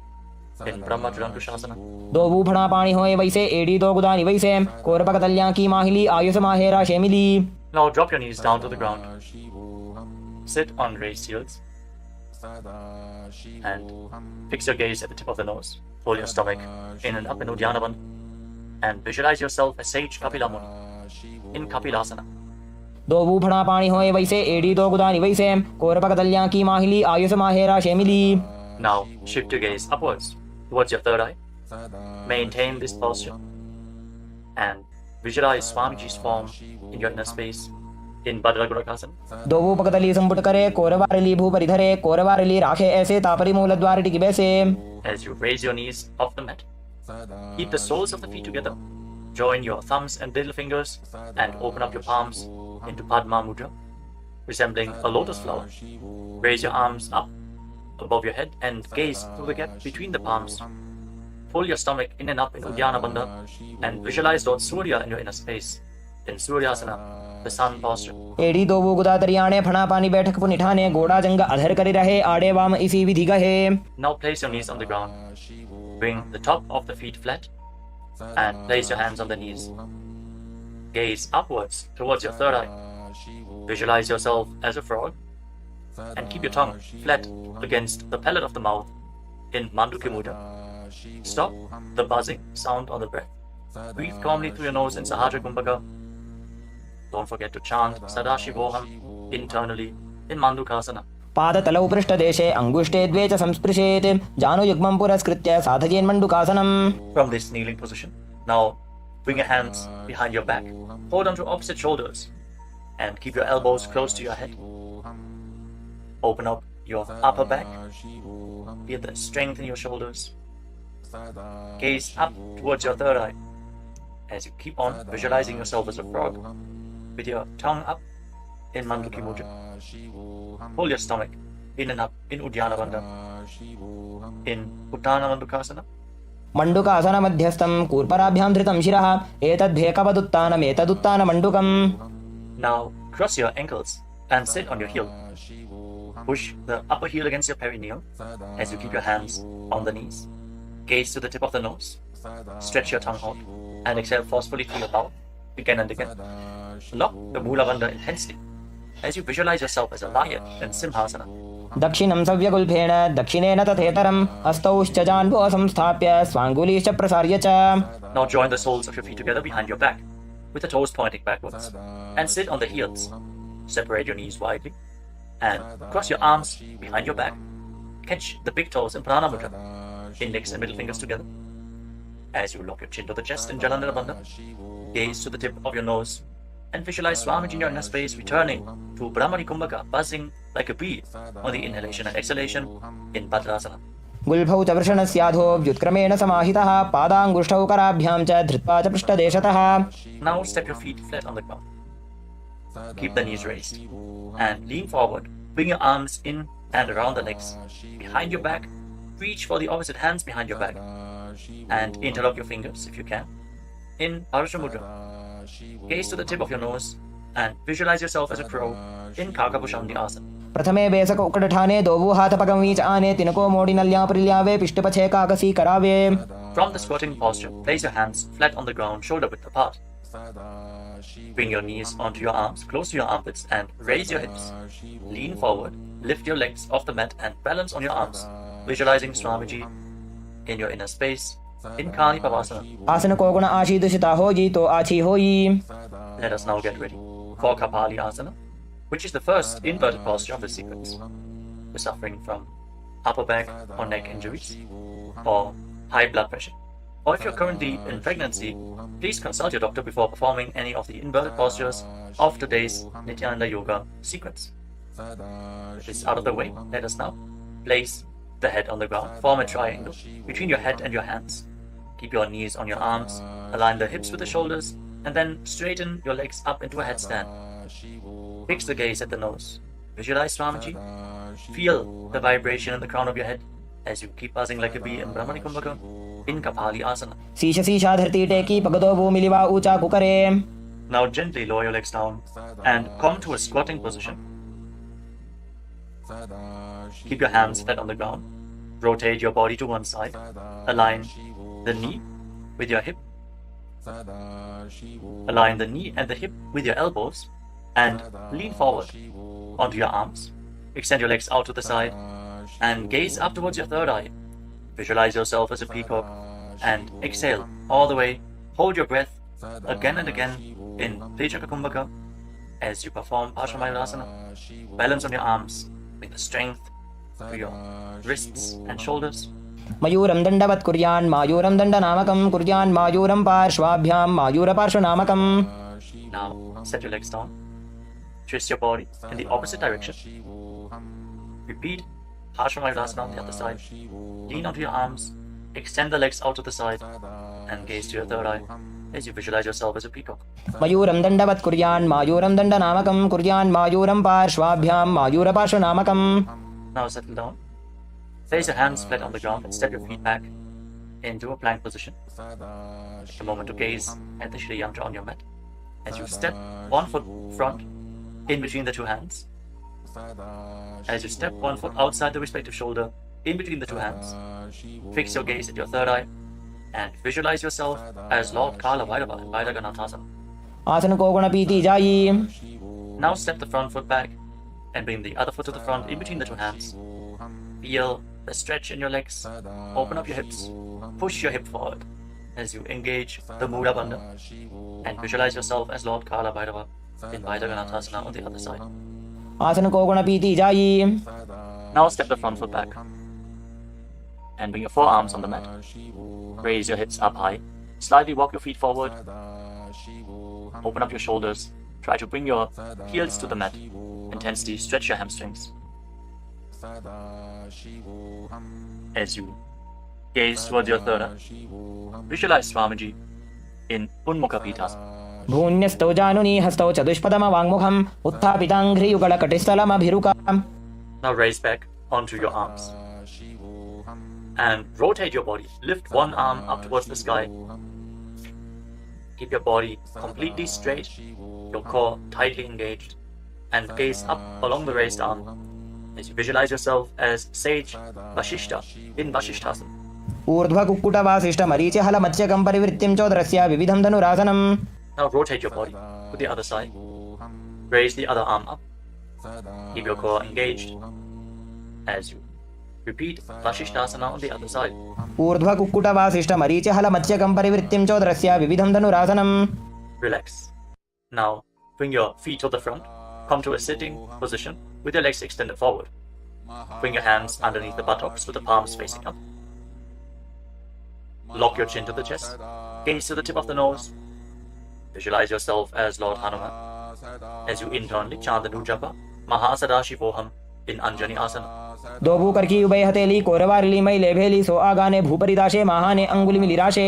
in Brahma Jurankushasana. दो बूफड़ा पानी होए वैसे एड़ी दो गुदानी वैसे कोरपक तल्या की माहिली Ayush माहेरा शेमिली. Now drop your knees down to the ground. Sit on raised heels and fix your gaze at the tip of the nose. Pull your stomach in and up in Uddiyana Bandha and visualize yourself as Sage Kapila Muni in Kapilasana. दो बूफड़ा पानी होए वैसे एड़ी दो गुदानी वैसे कोरपक तल्या की माहिली Ayush माहेरा शेमिली. Now shift your gaze upwards towards your third eye. Maintain this posture and visualize Swamiji's form in your inner space in Bhadragurakasana. दो बूपकतली संपुट करे कोरवारली भूपरिधरे कोरवारली राखे ऐसे तापरी मूल द्वार टिकी बैसे. As you raise your knees off the mat, keep the soles of the feet together. Join your thumbs and little fingers and open up your palms into Padma Mudra, resembling a lotus flower. Raise your arms up above your head and gaze through the gap between the palms. Pull your stomach in and up in Uddiyana Bandha and visualize Lord Surya in your inner space in Suryasana, the sun posture. एड़ी दो बू गुदा तरियाणे फणा पानी बैठक पुनिठाने गोड़ा जंग अधर करी रहे आड़े वाम इसी विधि गहे. Now place your knees on the ground. Bring the top of the feet flat and place your hands on the knees. Gaze upwards towards your third eye. Visualize yourself as a frog and keep your tongue flat against the palate of the mouth in Mandukya Mudra. Stop the buzzing sound on the breath. Breathe calmly through your nose in Sahajra Kumbhaka. Don't forget to chant Sadashivoham internally in Mandukasana. पादतलौ पृष्ठदेशे अङ्गुष्ठे द्वे च संस्पृशेत् जानुयुग्मं पुरस्कृत्य साधयेन्मण्डुकासनम्. From this kneeling position, now bring your hands behind your back. Hold on to opposite shoulders and keep your elbows close to your head. Open up your upper back. Feel the strength in your shoulders. Gaze up towards your third eye as you keep on visualizing yourself as a frog with your tongue up in Mandukya Mudra. Hold your stomach in and up in Uddiyana Bandha in Uttana Mandukasana. मण्डुकासन मध्यस्थं कूर्पराभ्यां धृतं शिरः एतद्भेकवदुत्तानम् एतदुत्तान मण्डुकम्. Now cross your ankles and sit on your heel. Push the upper heel against your perineum as you keep your hands on the knees. Gaze to the tip of the nose. Stretch your tongue out and exhale forcefully through your mouth again and again. Lock the Mula Bandha intensely as you visualize yourself as a lion in Simhasana. दक्षिणं सव्यगुल्फेण दक्षिणेन तथेतरम् हस्तौश्च जान्वो संस्थाप्य स्वाङ्गुलीश्च प्रसार्य च. Now join the soles of your feet together behind your back with the toes pointing backwards and sit on the heels. Separate your knees widely and cross your arms behind your back. Catch the big toes in Prana Mudra, index and middle fingers together. As you lock your chin to the chest in Jalandhara Bandha, gaze to the tip of your nose and visualize Swamiji in your inner space returning to Brahmani Kumbhaka, buzzing like a bee on the inhalation and exhalation in Bhadrasana. गुल्फौ च वृषणस्याधो व्युत्क्रमेण समाहितः पादाङ्गुष्ठौ कराभ्यां च धृत्वा च पृष्ठदेशतः. Now step your feet flat on the ground. Keep the knees raised and lean forward. Bring your arms in and around the legs. Behind your back, reach for the opposite hands behind your back and interlock your fingers if you can. In Parasha Mudra, gaze to the tip of your nose and visualize yourself as a crow in Kakabushamdi Asana. प्रथमे बेसक उकडठाने दोवु हाथ पगमीच आने तिनको मोड़ी नल्या प्रिल्यावे पिष्टपछे काकसी करावे. From the squatting posture, place your hands flat on the ground, shoulder width apart. Bring your knees onto your arms, close to your armpits, and raise your hips. Lean forward, lift your legs off the mat and balance on your arms, visualizing Swamiji in your inner space in Kali Pavasana. आसन को गुण आशीदुषिता होई तो आछी होई. Let us now get ready for Kapali Asana, which is the first inverted posture of the sequence. You're suffering from upper back or neck injuries or high blood pressure. Or if you're currently in pregnancy, please consult your doctor before performing any of the inverted postures of today's Nithyananda Yoga sequence. With this out of the way, let us now place the head on the ground. Form a triangle between your head and your hands. Keep your knees on your arms, align the hips with the shoulders, and then straighten your legs up into a headstand. Fix the gaze at the nose. Visualize Swamiji. Feel the vibration in the crown of your head as you keep buzzing like a bee in Brahmani Kumbhaka in Kapali Asana. शीश शीशा धरती टेकी पगदो भूमिलिवा ऊंचा कुकरे. Now gently lower your legs down and come to a squatting position. Keep your hands flat on the ground. Rotate your body to one side. Align the knee with your hip. Align the knee and the hip with your elbows and lean forward onto your arms. Extend your legs out to the side and gaze up towards your third eye. Visualize yourself as a peacock and exhale all the way. Hold your breath again and again in Pechaka Kumbhaka as you perform Paramashiva. Balance on your arms. Bring the strength to your wrists and shoulders. मयूरं दण्डवत् कुर्यान् मायूरं दण्डनामकं कुर्यान् मायूरं पार्श्वाभ्यां मायूरपार्श्वनामकम्. Now set your legs down. Twist your body in the opposite direction. Repeat Paramashiva on the other side. Lean onto your arms. Extend the legs out to the side and gaze to your third eye as you visualize yourself as a peacock. मयूरं दण्डवत् कुर्यान् मायूरं दण्डनामकं कुर्यान् मायूरं पार्श्वाभ्यां मायूरपार्श्वनामकम्. Now settle down. Place your hands flat on the ground and step your feet back into a plank position. Take a moment to gaze at the Shri Yantra on your mat. As you step one foot front in between the two hands. As you step one foot outside the respective shoulder in between the two hands. Fix your gaze at your third eye and visualize yourself as Lord Kala Bhairava in Vairaganathasana. आसन को गुण पीती जाई. Now step the front foot back and bring the other foot to the front in between the two hands. Feel the stretch in your legs. Open up your hips. Push your hip forward as you engage the Mula Bandha and visualize yourself as Lord Kala Bhairava in Vairaganathasana on the other side. आसन को गुण पीती जाई. Now step the front foot back and bring your forearms on the mat. Raise your hips up high. Slightly walk your feet forward. Open up your shoulders. Try to bring your heels to the mat. Intensely stretch your hamstrings. As you gaze towards your third eye, visualize Swamiji in Unmukha Pitasana. भून्यस्तौ जानुनी हस्तौ चतुष्पदमवाङ्मुखम् उत्थापिताङ्घ्रियुगलकटिस्थलमभिरुकाम्. Now raise back onto your arms and rotate your body. Lift one arm up towards the sky. Keep your body completely straight, your core tightly engaged, and gaze up along the raised arm as you visualize yourself as Sage Vashishta in Vashishthasana. ऊर्ध्वकुक्कुटवासिष्ठमरीचिहलमत्स्यकं परिवृत्तिं चोदरस्य विविधं धनुरासनम्. Now rotate your body to the other side. Raise the other arm up. Keep your core engaged as you repeat Vashishthasana on the other side. ऊर्ध्वकुक्कुटवासिष्ठमरीचिहलमत्स्यकं परिवृत्तिं चोदरस्य विविधं धनुरासनम्. Relax. Now bring your feet to the front. Come to a sitting position with your legs extended forward. Bring your hands underneath the buttocks with the palms facing up. Lock your chin to the chest. Gaze to the tip of the nose. Visualize yourself as Lord Hanuman as you internally chant the Nujapa Mahasadashivoham in Anjani Asana. दोबू करकी उभय हथेली कोरवारली मई लेभेली सो आगाने भूपरिदाशे महाने अंगुली मिलिराशे.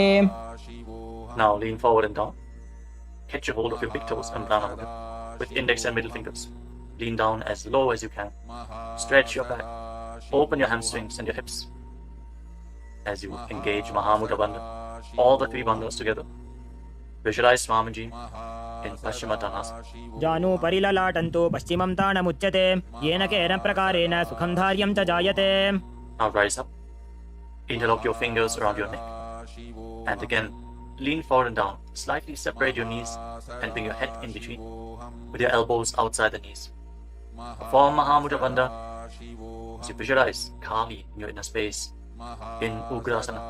Now lean forward and down. Catch a hold of your big toes and pranayama with index and middle fingers. Lean down as low as you can. Stretch your back. Open your hamstrings and your hips. As you engage Mahamudra Bandha, all the three bandhas together. Visualize Swamiji in Paschimottanasana. जानु परिललाटन्तो पश्चिमं ताणमुच्यते येन केन प्रकारेण सुखं धार्यं च जायते. Now rise up. Interlock your fingers around your neck. And again, lean forward and down. Slightly separate your knees and bring your head in between with your elbows outside the knees. Perform Mahamudra Bandha as you visualize Kali in your inner space in Ugrasana.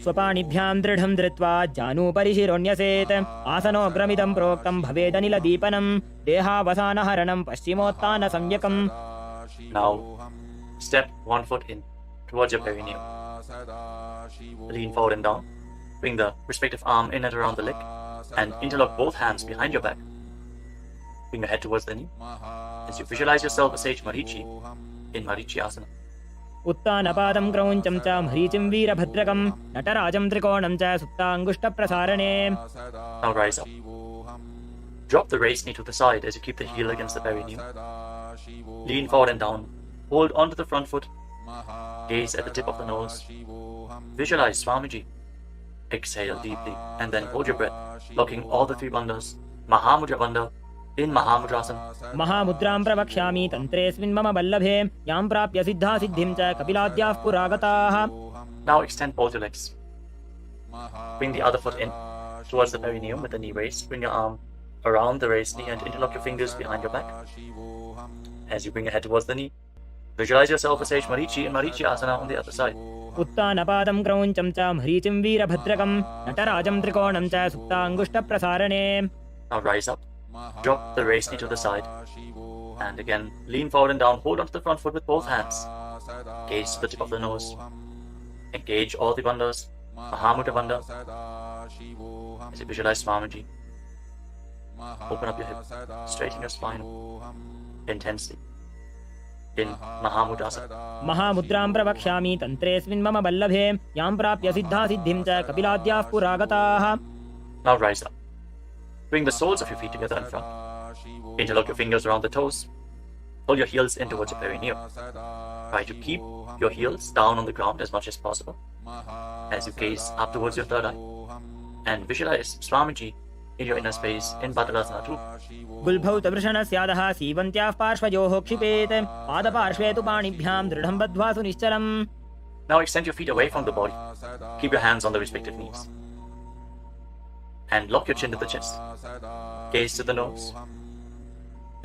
स्वपाणिभ्यां दृढं धृत्वा जानुपरिशिरोऽन्यसेत् आसनोऽग्रमिदं प्रोक्तं भवेदनिलदीपनं देहावसानहरणं पश्चिमोत्तानसंज्ञकम्. Now step one foot in towards your perineum. Lean forward and down. Bring the respective arm in and around the leg and interlock both hands behind your back. Bring your head towards the knee as you visualize yourself as Sage Marichi in Marichi Asana. उत्तानपादं क्रौञ्चं च मरीचिं वीरभद्रकं नटराजं त्रिकोणं च सुप्ताङ्गुष्ठप्रसारणे. Now rise up. Drop the raised knee to the side as you keep the heel against the perineum. Lean forward and down. Hold onto the front foot. Gaze at the tip of the nose. Visualize Swamiji. Exhale deeply and then hold your breath, locking all the three bandhas. Mahamudra Bandha in Mahamudrasana. महामुद्रां प्रवक्ष्यामि तन्त्रेऽस्मिन् मम वल्लभे यां प्राप्य सिद्धा सिद्धिं च कपिलाद्याः पुरागताः. Now extend both your legs. Bring the other foot in towards the perineum with the knee raised. Bring your arm around the raised knee and interlock your fingers behind your back. As you bring your head towards the knee, visualize yourself as Sage Marichi in Marichi Asana on the other side. उत्तानपादं क्रौञ्चं च मरीचिं वीरभद्रकं नटराजं त्रिकोणं च सुप्ताङ्गुष्ठप्रसारणे. Now rise up. Drop the raised knee to the side. And again, lean forward and down. Hold onto the front foot with both hands. Gaze to the tip of the nose. Engage all the bandhas. Mahamudra Bandha. As you visualize Swamiji. Open up your hip. Straighten your spine. Intensely. In Mahamudrasana. महामुद्रां प्रवक्ष्यामि तन्त्रेऽस्मिन् मम वल्लभे यां प्राप्य सिद्धा सिद्धिं च कपिलाद्याः पुरागताः. Now rise up. Bring the soles of your feet together in front. Interlock your fingers around the toes. Pull your heels in towards your perineum. Try to keep your heels down on the ground as much as possible as you gaze up towards your third eye. And visualize Swamiji in your inner space in Badalasana too. गुल्भौ तवृषणस्यादः सीवन्त्याः पार्श्वयोः क्षिपेत् पादपार्श्वे तु पाणिभ्यां दृढं बद्ध्वा सुनिश्चलम्. Now extend your feet away from the body. Keep your hands on the respective knees. And lock your chin to the chest. Gaze to the nose.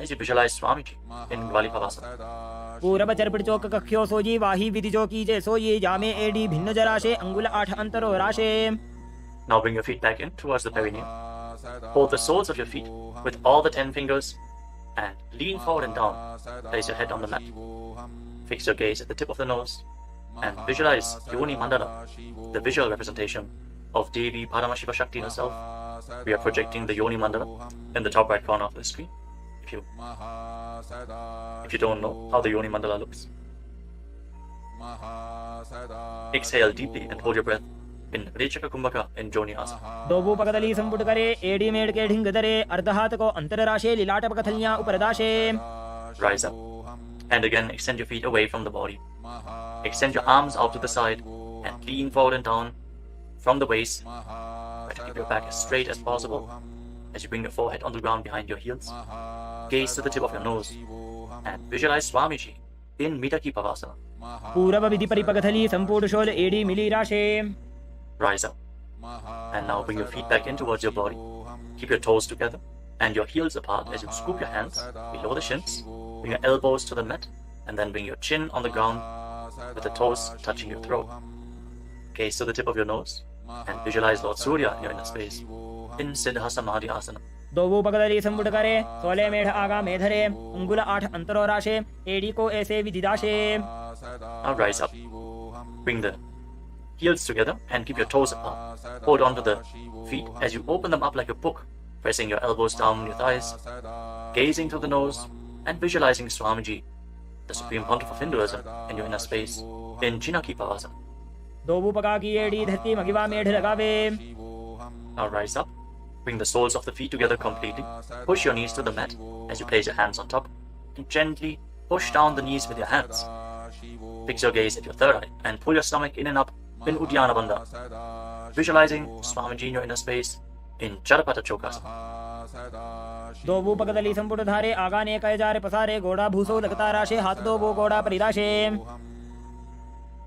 As you visualize Swamiji in Gvalipavasana. पूरबचर्पितचोक कख्यो sooji वाही विधिजो कीजे सोये जामे AD भिन्न जराशे अंगुल 8 अंतरो राशे. Now bring your feet back in towards the perineum. Hold the soles of your feet with all the 10 fingers and lean forward and down. Place your head on the mat. Fix your gaze at the tip of the nose and visualize Yoni Mandala, the visual representation of Devi Paramashiva Shakti herself. We are projecting the Yoni Mandala in the top right corner of the screen. If you don't know how the Yoni Mandala looks. Exhale deeply and hold your breath in Rechaka Kumbhaka in Joni Asana. दोबू पकदली संपुट करे AD मेड़ के ढिंग दरे अर्धहात को अंतरराशे लीलाट पकथलियां उपरदाशे. Rise up and again extend your feet away from the body. Extend your arms out to the side and lean forward and down from the waist. Try to keep your back as straight as possible as you bring your forehead on the ground behind your heels. Gaze to the tip of your nose and visualize Swamiji in Mitaki Pavasana. पूरब विधि परिपकथली संपूर्ण एडी मिली राशे. Rise up and now bring your feet back in towards your body. Keep your toes together and your heels apart as you scoop your hands below the shins. Bring your elbows to the mat and then bring your chin on the ground with the toes touching your throat. Gaze to the tip of your nose and visualize Lord Surya in your inner space in Siddha Samadhi Asana. दोबू पकदली संपुट करे 16 मेढ़ आगा मेधरे अंगुल 8 अंतरो राशे AD को ऐसे विधिदाशे. Now rise up. Bring the heels together and keep your toes apart. Hold on to the feet as you open them up like a book pressing your elbows down on your thighs, gazing through the nose, and visualizing Swamiji, the Supreme Pontiff of Hinduism, in your inner space in Chinakipavasana. Now rise up, bring the soles of the feet together completely, push your knees to the mat as you place your hands on top, and gently push down the knees with your hands. Fix your gaze at your third eye and pull your stomach in and up in Uddiyana Bandha, visualizing Swamiji in your inner space in Charapata Chokasana.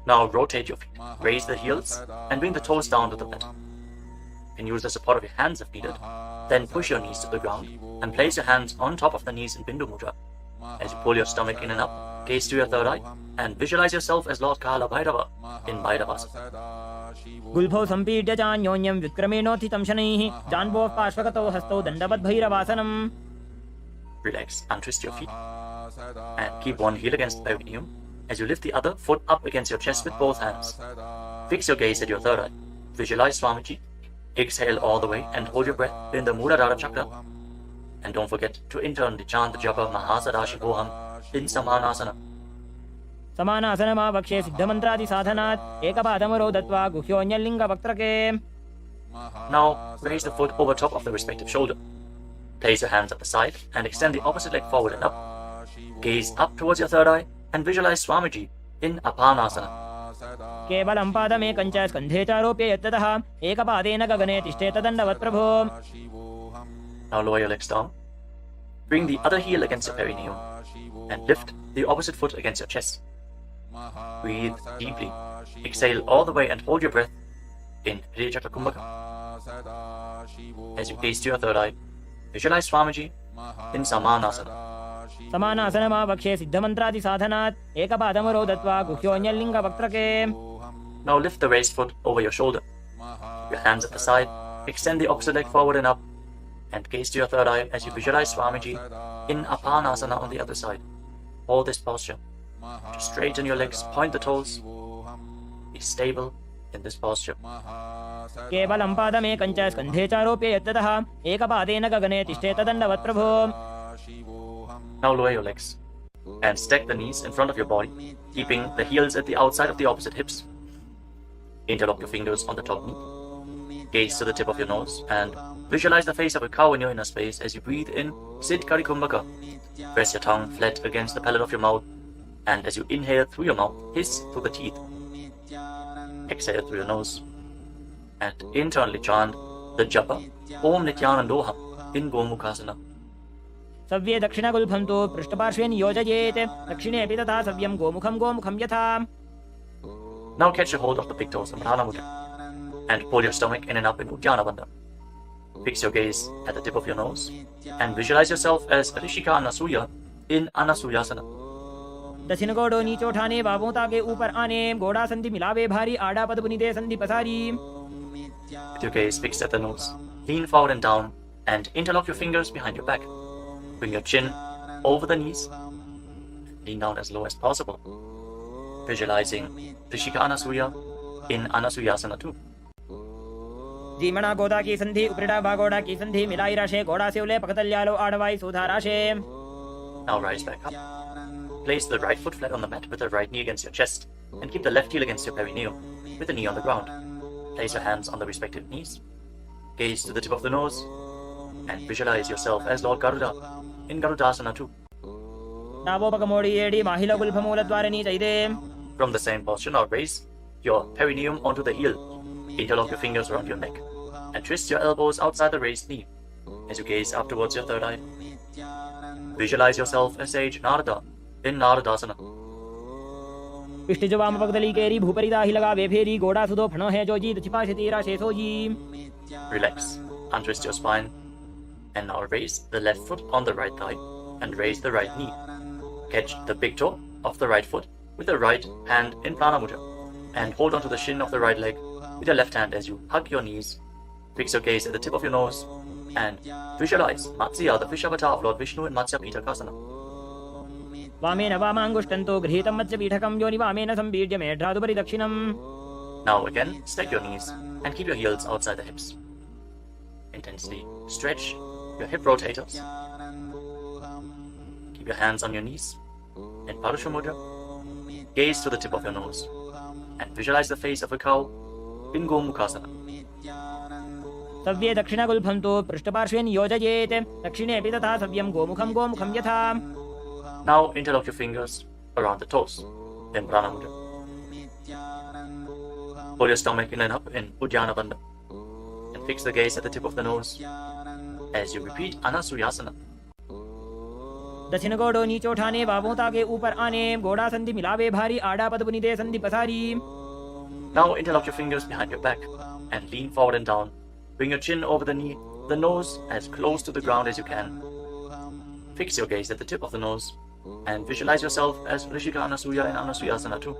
Now rotate your feet, raise the heels, and bring the toes down to the mat. You can use the support of your hands if needed. Then push your knees to the ground and place your hands on top of the knees in Bindu Mudra. As you pull your stomach in and up, gaze to your third eye, and visualize yourself as Lord Kala Bhairava in Bhairavasana. गुल्फौ सम्पीड्य चान्योन्यं व्युत्क्रमेणोत्थितं शनैः जान्वोः पार्श्वगतौ हस्तौ दण्डवद्भैरवासनम्. Relax, untwist your feet, and keep one heel against the perineum as you lift the other foot up against your chest with both hands. Fix your gaze at your third eye. Visualize Swamiji. Exhale all the way and hold your breath in the Muladhara chakra. And don't forget to internally chant the japa Mahasadashivoham in Samanasana. समानासन मावक्षे सिद्धमन्त्रादि साधनात् एकपादमरो दत्वा गुह्योऽन्यलिङ्गवक्त्रके. Now raise the foot over top of the respective shoulder. Place your hands at the side and extend the opposite leg forward and up. Gaze up towards your third eye and visualize Swamiji in Apanasana. केवलं पादमेकञ्च स्कन्धे चारोप्य यत्ततः एकपादेन गगने तिष्ठेत दण्डवत् प्रभो. Now lower your legs down. Bring the other heel against your perineum and lift the opposite foot against your chest. Breathe deeply. Exhale all the way and hold your breath in Hriya Chakra Kumbhaka. As you gaze to your third eye, visualize Swamiji in Samanasana. समानासन मावक्षे सिद्धमन्त्रादि साधनात् एकपादमरो दत्वा गुह्योऽन्यलिङ्गवक्त्रके. Now lift the raised foot over your shoulder. Your hands at the side, extend the opposite leg forward and up, and gaze to your third eye as you visualize Swamiji in Apanasana on the other side. Hold this posture. Just straighten your legs, point the toes. Be stable in this posture. केवलं पादमेकञ्च स्कन्धे चारोप्य यत्ततः एकपादेन गगने तिष्ठेत दण्डवत् प्रभो. Now lower your legs and stack the knees in front of your body, keeping the heels at the outside of the opposite hips. Interlock your fingers on the top knee. Gaze to the tip of your nose and visualize the face of a cow in your inner space as you breathe in Sit Kari Kumbhaka. Press your tongue flat against the palate of your mouth, and as you inhale through your mouth, hiss through the teeth. Exhale through your nose and internally chant the japa Om Nithyananda Yoga in Gomukhasana. सव्ये दक्षिणगुल्फं तु पृष्ठपार्श्वे नियोजयेत् दक्षिणेऽपि तथा सव्यं गोमुखं यथा. Now catch a hold of the big toes in Prana Mudra and pull your stomach in and up in Uddiyana Bandha. Fix your gaze at the tip of your nose and visualize yourself as Rishika Anasuya in Anasuyasana. दक्षिण गोडो नीचो ठाने बाबों ताके ऊपर आने गोड़ा संधि मिलावे भारी आड़ा पद बुनिदे संधि पसारी. With your gaze fixed at the nose, lean forward and down and interlock your fingers behind your back. Bring your chin over the knees. Lean down as low as possible. Visualizing Rishika Anasuya in Anasuyasana too. जीमणा गोदा की संधि उपरिडा भागोड़ा की संधि मिलाई राशे गोड़ा से उले पकतल्यालो आड़वाई सुधा राशे. Now rise back up. Place the right foot flat on the mat with the right knee against your chest and keep the left heel against your perineum with the knee on the ground. Place your hands on the respective knees. Gaze to the tip of the nose and visualize yourself as Lord Garuda in Garudasana too. From the same posture, now raise your perineum onto the heel. Interlock your fingers around your neck and twist your elbows outside the raised knee as you gaze up towards your third eye. Visualize yourself as sage Narada in Naradasana. Relax, untwist your spine, and now raise the left foot on the right thigh and raise the right knee. Catch the big toe of the right foot with the right hand in Prana Mudra and hold onto the shin of the right leg with your left hand as you hug your knees. Fix your gaze at the tip of your nose and visualize Matsya, the fish avatar of Lord Vishnu in Matsya Pitakasana. Now again, stack your knees and keep your heels outside the hips. intensely stretch your hip rotators. Keep your hands on your knees in Parashu Mudra. Gaze to the tip of your nose and visualize the face of a cow in Gomukhasana. सव्ये दक्षिणगुल्फं तु पृष्ठपार्श्वे नियोजयेत् दक्षिणेऽपि तथा सव्यं गोमुखं गोमुखं यथा. Now interlock your fingers around the toes in Prana Mudra. Pull your stomach in and up in Uddiyana Bandha and fix the gaze at the tip of the nose as you repeat Anasuyasana. दक्षिण गोड़ो नीचो उठाने बाबों के ऊपर आने गोड़ा संधि मिलावे भारी आड़ा पद बुनिदे संधि पसारी. Now interlock your fingers behind your back and lean forward and down. Bring your chin over the knee, the nose as close to the ground as you can. Fix your gaze at the tip of the nose and visualize yourself as Rishika Anasuya and Anasuyasana too.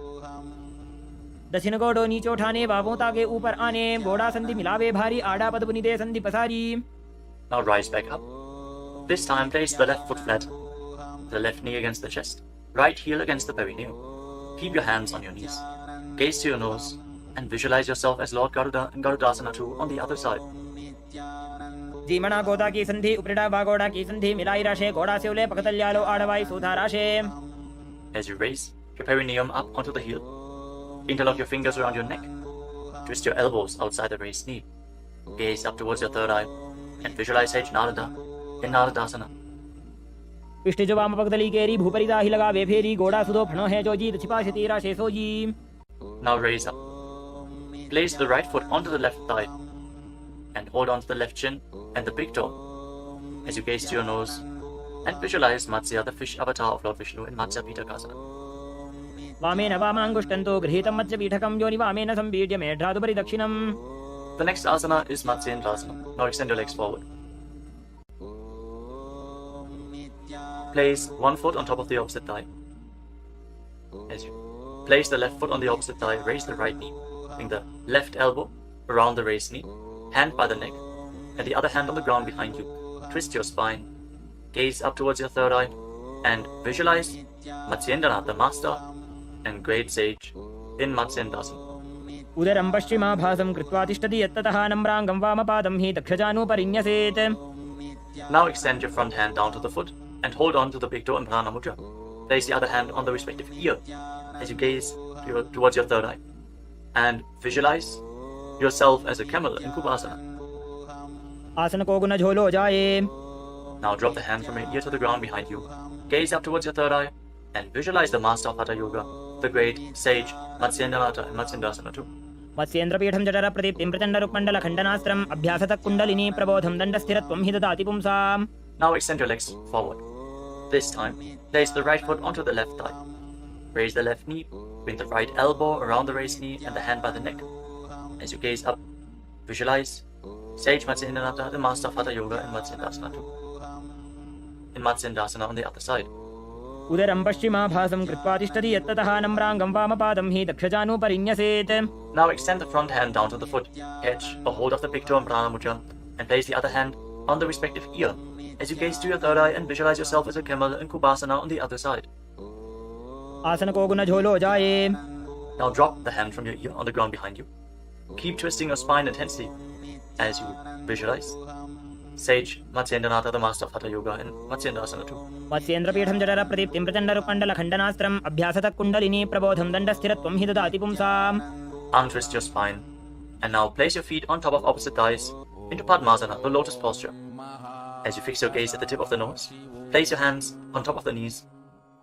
दक्षिण गोड़ो नीचो उठाने बाबों के ऊपर आने गोड़ा संधि मिलावे भारी आड़ा पद बुनिदे संधि पसारी. Now rise back up. This time place the left foot flat, the left knee against the chest, right heel against the perineum. Keep your hands on your knees. Gaze to your nose and visualize yourself as Lord Garuda and Garudasana too on the other side. जीमणा गोदा की संधि उपरिड़ा बागोड़ा की संधि मिलाई राशे गोड़ा से उले पकतल्यालो आड़वाई सुधा राशे. As you raise your perineum up onto the heel, interlock your fingers around your neck. Twist your elbows outside the raised knee. Gaze up towards your third eye and visualize Sage Narada in Naradasana. पिष्ट जो वाम पगदली केरी भूपरिदा ही लगा वे फेरी गोड़ा सुदो फणो है जो जीत छिपा शतीरा शेषो जी. Now raise up. Place the right foot onto the left thigh and hold on to the left chin and the big toe as you gaze to your nose and visualize Matsya, the fish avatar of Lord Vishnu in Matsya Pitakasana. वामेन वामांगुष्टंतो गृहीतं मत्स्य पीठकं योनि वामेन संपीड्य मेढ्रादुपरि दक्षिणम्. The next asana is Matsyendrasana. Now extend your legs forward. Place one foot on top of the opposite thigh. As you place the left foot on the opposite thigh, raise the right knee. Bring the left elbow around the raised knee, hand by the neck, and the other hand on the ground behind you. Twist your spine, gaze up towards your third eye, and visualize Matsyendranath, the master and great sage in Matsyendrasana. उदरं पश्चिमाभासं कृत्वा तिष्ठति यत्ततः नम्राङ्गं वामपादं हि दक्षजानुपरिन्यसेत्. Now extend your front hand down to the foot and hold on to the big toe in Prana Mudra. Place the other hand on the respective ear as you gaze towards your third eye and visualize yourself as a camel in Kubasana. आसन को गुण झोलो जाए. Now drop the hand from your ear to the ground behind you. Gaze up towards your third eye and visualize the master of Hatha Yoga, the great sage Matsyendranath in Matsyendrasana too. मत्स्येन्द्रपीठं जठर प्रदीप्तिं प्रचण्ड रुक्मण्डल खण्डनास्त्रम् अभ्यासतः कुण्डलिनी प्रबोधं दण्डस्थिरत्वं हि ददाति पुंसाम्. Now extend your legs forward. This time, place the right foot onto the left thigh. Raise the left knee, bring the right elbow around the raised knee and the hand by the neck. As you gaze up, visualize Sage Matsyendranath, the master of Hatha Yoga in Matsyendrasana too. In Matsyendrasana on the other side. उदरं पश्चिमाभासं कृत्वा तिष्ठति यत्ततः नम्राङ्गं वामपादं हि दक्षजानुपरिन्यसेत्. Now extend the front hand down to the foot, catch a hold of the big toe in Prana Mudra, and place the other hand on the respective ear as you gaze to your third eye and visualize yourself as a camel in Kubasana on the other side. आसन को गुण झोलो जाए. Now drop the hand from your ear on the ground behind you. Keep twisting your spine intensely as you visualize Sage Matsyendranath, the master of Hatha Yoga in Matsyendrasana too. मत्स्येन्द्रपीठं जठर प्रदीप्तिं प्रचण्ड रुक्मण्डल खण्डनास्त्रम् अभ्यासतः कुण्डलिनी प्रबोधं दण्डस्थिरत्वं हि ददाति पुंसाम्. Untwist your spine and now place your feet on top of opposite thighs into Padmasana, the lotus posture. As you fix your gaze at the tip of the nose, place your hands on top of the knees.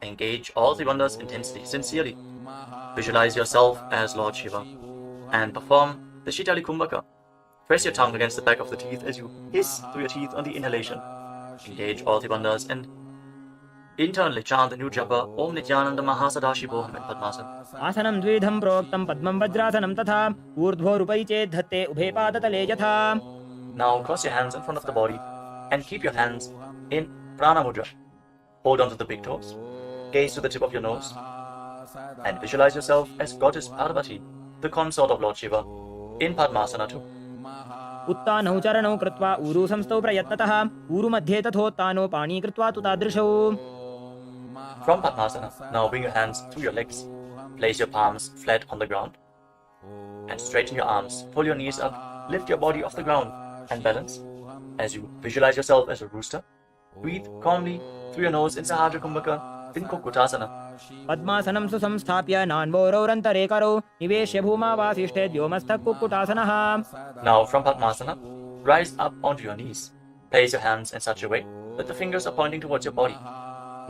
Engage all the bandhas intensely, sincerely. Visualize yourself as Lord Shiva and perform the Shitali Kumbhaka. Press your tongue against the back of the teeth as you hiss through your teeth on the inhalation. Engage all the bandhas and internally chant the new japa Om Nithyananda Yoga in Padmasana. आसनं द्विधं प्रोक्तं पद्मं वज्रासनं तथा ऊर्ध्वोरुपरि चेत् धत्ते उभे पादतले यथा. Now cross your hands in front of the body and keep your hands in Prana Mudra. Hold on to the big toes. Gaze to the tip of your nose and visualize yourself as Goddess Parvati, the consort of Lord Shiva, in Padmasana too. उत्तानौ चरणौ कृत्वा ऊरु संस्थौ प्रयत्नतः ऊरु मध्ये तथोत्तानो पाणी कृत्वा तु तादृशौ. From Padmasana, now bring your hands through your legs. Place your palms flat on the ground and straighten your arms. Pull your knees up, lift your body off the ground and balance. As you visualize yourself as a rooster, breathe calmly through your nose in Sahasrara Kumbhaka in Kukutasana. पद्मासनं सुसंस्थाप्य नान्वोरौरन्तरे करौ निवेश्य भूमावासिष्ठे व्योमस्थः कुक्कुटासनः. Now from Padmasana, rise up onto your knees. Place your hands in such a way that the fingers are pointing towards your body.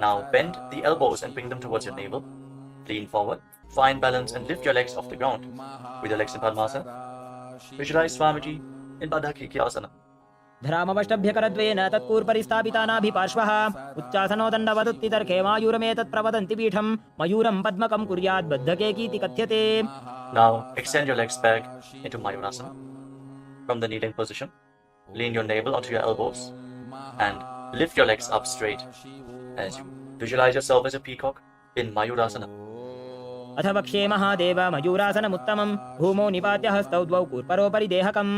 Now bend the elbows and bring them towards your navel. Lean forward, find balance and lift your legs off the ground. With your legs in Padmasana, visualize Swamiji in Bandhas. धरामवष्टभ्यकरद्वेन तत्पूर्परि स्थापितानाभिपार्श्वः उच्चासनो दण्डवदुत्तितर्के मायूरमेतत् प्रवदन्ति पीठं मयूरं पद्मकं कुर्यात् बद्धकेकीति कथ्यते. Now extend your legs back into Mayurasana. From the kneeling position, lean your navel onto your elbows and lift your legs up straight as you visualize yourself as a peacock in Mayurasana. अथ वक्ष्ये महादेव मयूरासनमुत्तमं भूमौ निपात्य हस्तौ द्वौ कूर्परोपरि देहकम्.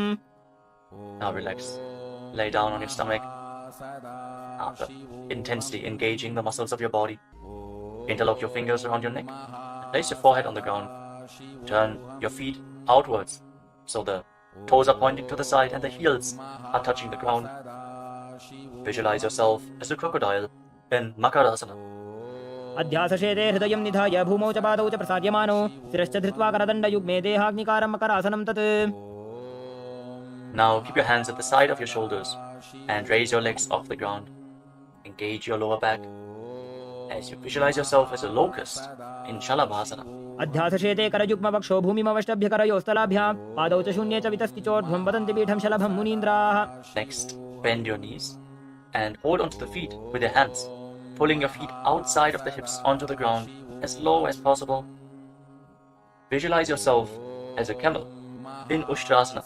Now relax. Lay down on your stomach. After intensely engaging the muscles of your body, interlock your fingers around your neck. Place your forehead on the ground. Turn your feet outwards so the toes are pointing to the side and the heels are touching the ground. Visualize yourself as a crocodile in Makarasana. अध्यासशेते हृदयं निधाय भूमौ च पादौ च प्रसार्यमानो शिरश्च धृत्वा करदण्डयुग्मे देहाग्निकारं मकरासनं तत्. Now keep your hands at the side of your shoulders and raise your legs off the ground. Engage your lower back as you visualize yourself as a locust in Shalabhasana. अध्यासशेते करयुग्मवक्षो भूमिमवष्टभ्यकरयोस्तलाभ्यां पादौ च शून्ये च वितस्ति चोर्ध्वं वदन्ति पीठं शलभं मुनीन्द्राः. Next, bend your knees and hold onto the feet with your hands, pulling your feet outside of the hips onto the ground as low as possible. Visualize yourself as a camel in Ushtrasana.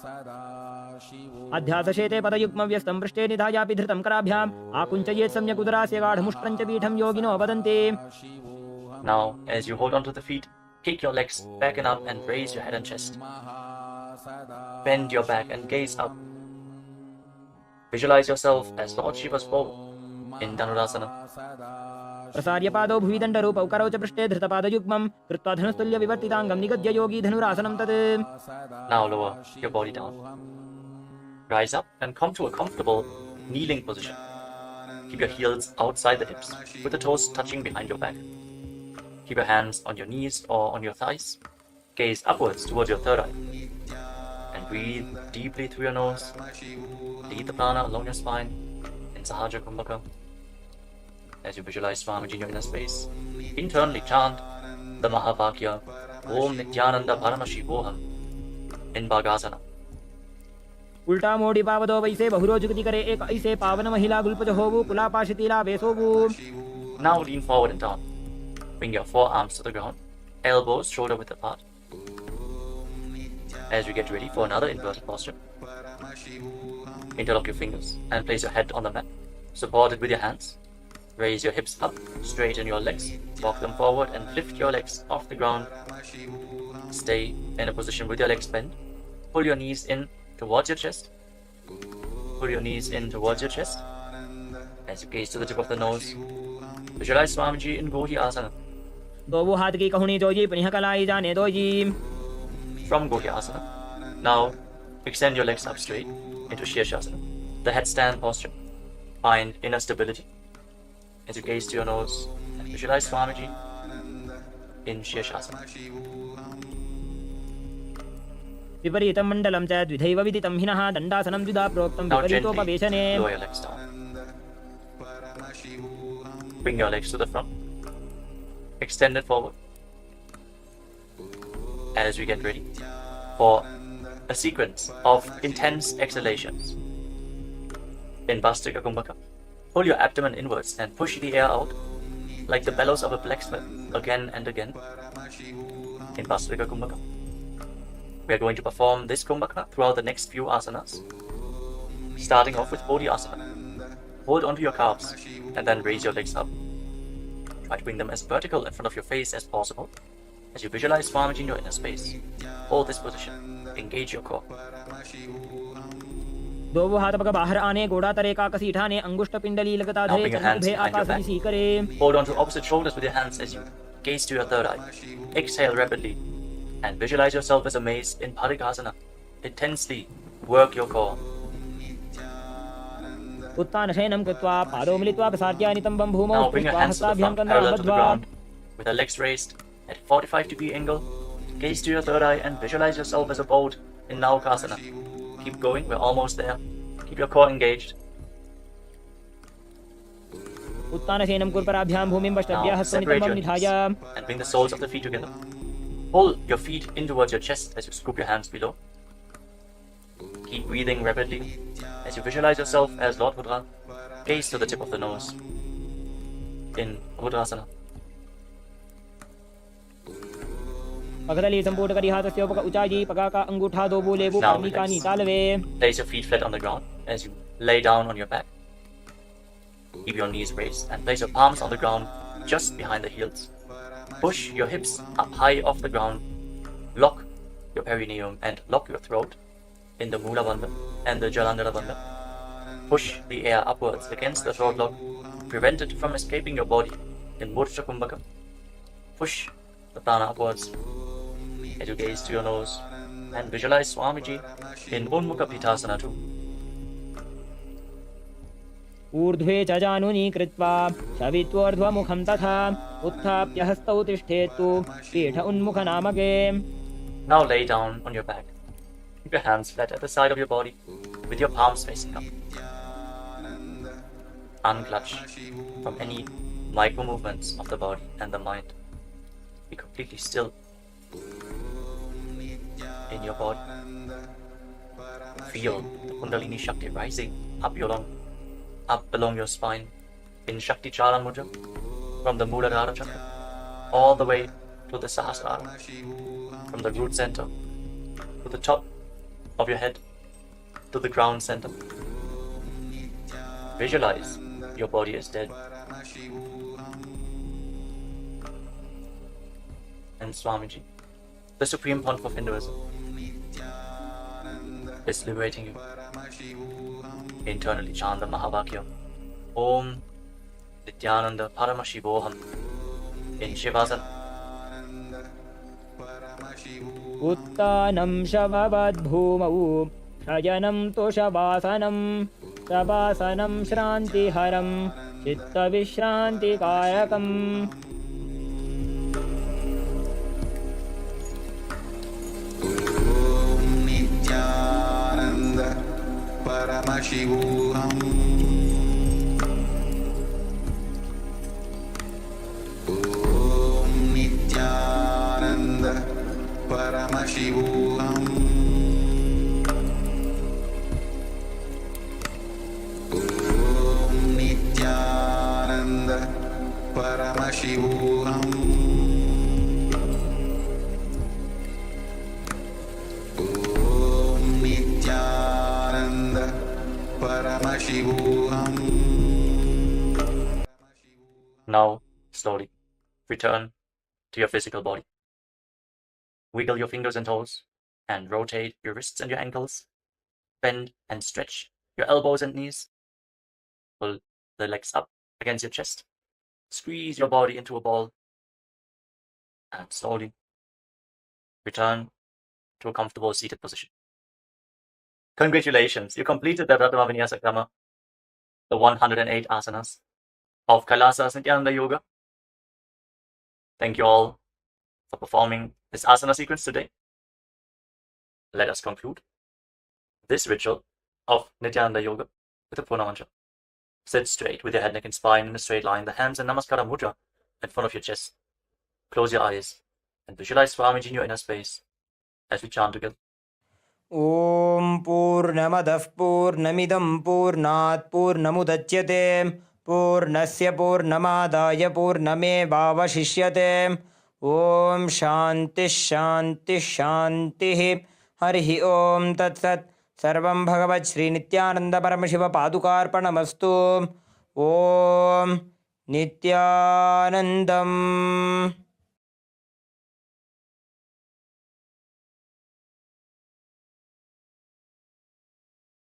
अध्यासशेते पदयुग्मव्यस्तं पृष्ठे निधायापि धृतं कराभ्याम् आकुञ्चयेत् सम्यक् उदरास्य गाढमुष्ट्रं च पीठं योगिनो वदन्ति. Now, as you hold onto the feet, kick your legs back and up and raise your head and chest. Bend your back and gaze up. Visualize yourself as Lord Shiva's bow in Dhanurasana. प्रसार्य पादौ भुवि दण्डरूपौ करौ च पृष्ठे धृतपादयुग्मं कृत्वा धनुस्तुल्य विवर्तिताङ्गं निगद्य योगी धनुरासनं तत्. Now lower your body down. Rise up and come to a comfortable kneeling position. Keep your heels outside the hips with the toes touching behind your back. Keep your hands on your knees or on your thighs. Gaze upwards towards your third eye. And breathe deeply through your nose. Lead the prana along your spine in Sahasrara Kumbhaka. As you visualize Swamiji in your inner space, internally chant the Mahavakya Om Nithyananda Paramashivam in Bhagasana. उल्टा मोड़ी पावदो वैसे बहुरोजुगति करे एक ऐसे पावन महिला गुल्पज होवु कुलापाशितीला वेसोवु. Now lean forward and down. Bring your forearms to the ground, elbows shoulder width apart. As you get ready for another inverted posture, interlock your fingers and place your head on the mat. Support it with your hands. Raise your hips up, straighten your legs, walk them forward and lift your legs off the ground. Stay in a position with your legs bent. Pull your knees in towards your chest. Pull your knees in towards your chest. As you gaze to the tip of the nose, visualize Swamiji in Gohi Asana. दो वो हाथ की कहुनी जोजी पुनिह कलाई जाने दो जी. From Gohi Asana, now extend your legs up straight into Shirshasana, the headstand posture. Find inner stability. As you gaze to your nose, visualize Swamiji in Shirshasana. विपरीतं मण्डलं च द्विधैव विदितं हिनः दण्डासनं द्विधा प्रोक्तं Now विपरीतोपवेशने. gently lower your legs down. Bring your legs to the front. Extend it forward. As we get ready for a sequence of intense exhalations. In Bhastrika Kumbhaka, pull your abdomen inwards and push the air out like the bellows of a blacksmith again and again. In Bhastrika Kumbhaka, we are going to perform this Kumbhaka throughout the next few asanas. Starting off with Bodhi Asana. Hold onto your calves and then raise your legs up. Try to bring them as vertical in front of your face as possible. As you visualize Swamiji in your inner space, hold this position. Engage your core. दो वो हाथ पग बाहर आने गोड़ा तरे का कसी ठाने अंगुष्ठ पिंडली लगता Now धरे bring your hands चंद्र भे behind your Akash C back. करे. Hold on to opposite shoulders with your hands as you gaze to your third eye. Exhale rapidly and visualize yourself as a mace in Parikasana. Intensely work your core. उत्थानशयनं कृत्वा पादौ मिलित्वा प्रसार्य नितम्बं भूमौ Now bring your स्पृष्ट्वा hands to the हस्ताभ्यां front, कन्दां parallel to the बद्ध्वा ground, with the legs raised at a 45-degree angle. Gaze to your third eye and visualize yourself as a boat in Naukasana. Keep going, we're almost there. Keep your core engaged. उत्थानशयनं कुर्पराभ्यां भूमिं पश्चाभ्यां Now हस्तं separate नितम्बं your निधाय knees and bring the soles of the feet together. Pull your feet in towards your chest as you scoop your hands below. Keep breathing rapidly as you visualize yourself as Lord Rudra. Gaze to the tip of the nose in Rudrasana. पगदली संपूर्ण करी हाथस्य उपक उचाई पगाका अंगूठा दो बोले वो Now कर्णिका relax. नीतालवे Place your feet flat on the ground as you lay down on your back. Keep your knees raised and place your palms on the ground just behind the heels. Push your hips up high off the ground. Lock your perineum and lock your throat in the Mula Bandha and the Jalandhara Bandha. Push the air upwards against the throat lock. Prevent it from escaping your body in Murcha Kumbhaka. Push the prana upwards as you gaze to your nose and visualize Swamiji in Unmukha Pitasana too. ऊर्ध्वे च जानुनी कृत्वा शवित्वोर्ध्वमुखं तथा उत्थाप्य हस्तौ तिष्ठेतु पीठ उन्मुखनामके. Now lay down on your back. Keep your hands flat at the side of your body with your palms facing up. Unclutch from any micro movements of the body and the mind. Be completely still in your body. Feel the Kundalini Shakti rising up along your spine in Shakti Charan Mudra from the Muladhara Chakra all the way to the Sahasrara, from the root center to the top of your head to the ground center. Visualize your body is dead. And Swamiji, the Supreme Pontiff of Hinduism, is liberating you. Internally chant the Mahavakya. Om Nithyananda Paramashivoham in Shivasana. उत्तानं शववद्भूमौ शयनं तु शवासनं शवासनं श्रान्तिहरं चित्तविश्रान्तिकारकम्. नित्यानन्द परमशिवोऽहम्. ॐ नित्यानन्द परमशिवोऽहम्. ॐ नित्यानन्द परमशिवोऽहम्. Now, slowly, return to your physical body. Wiggle your fingers and toes, and rotate your wrists and your ankles. Bend and stretch your elbows and knees. Pull the legs up against your chest. Squeeze your body into a ball. And slowly, return to a comfortable seated position. Congratulations, you completed the Vinyasa Krama, the 108 asanas of Kailasa's Nithyananda Yoga. Thank you all for performing this asana sequence today. Let us conclude this ritual of Nithyananda Yoga with a Purna mantra. Sit straight with your head, neck and spine in a straight line, the hands in Namaskara Mudra in front of your chest. Close your eyes and visualize Swamiji in your inner space as we chant together. ॐ पूर्णमदः पूर्णमिदं पूर्णात् पूर्णमुदच्यते पूर्णस्य पूर्णमादाय पूर्णमेवावशिष्यते. ॐ शान्तिः शान्तिः शान्तिः. हरिः ॐ तत्सत्. सर्वं भगवत् श्रीनित्यानन्दपरमशिवपादुकार्पणमस्तु. ॐ नित्यानन्दम्.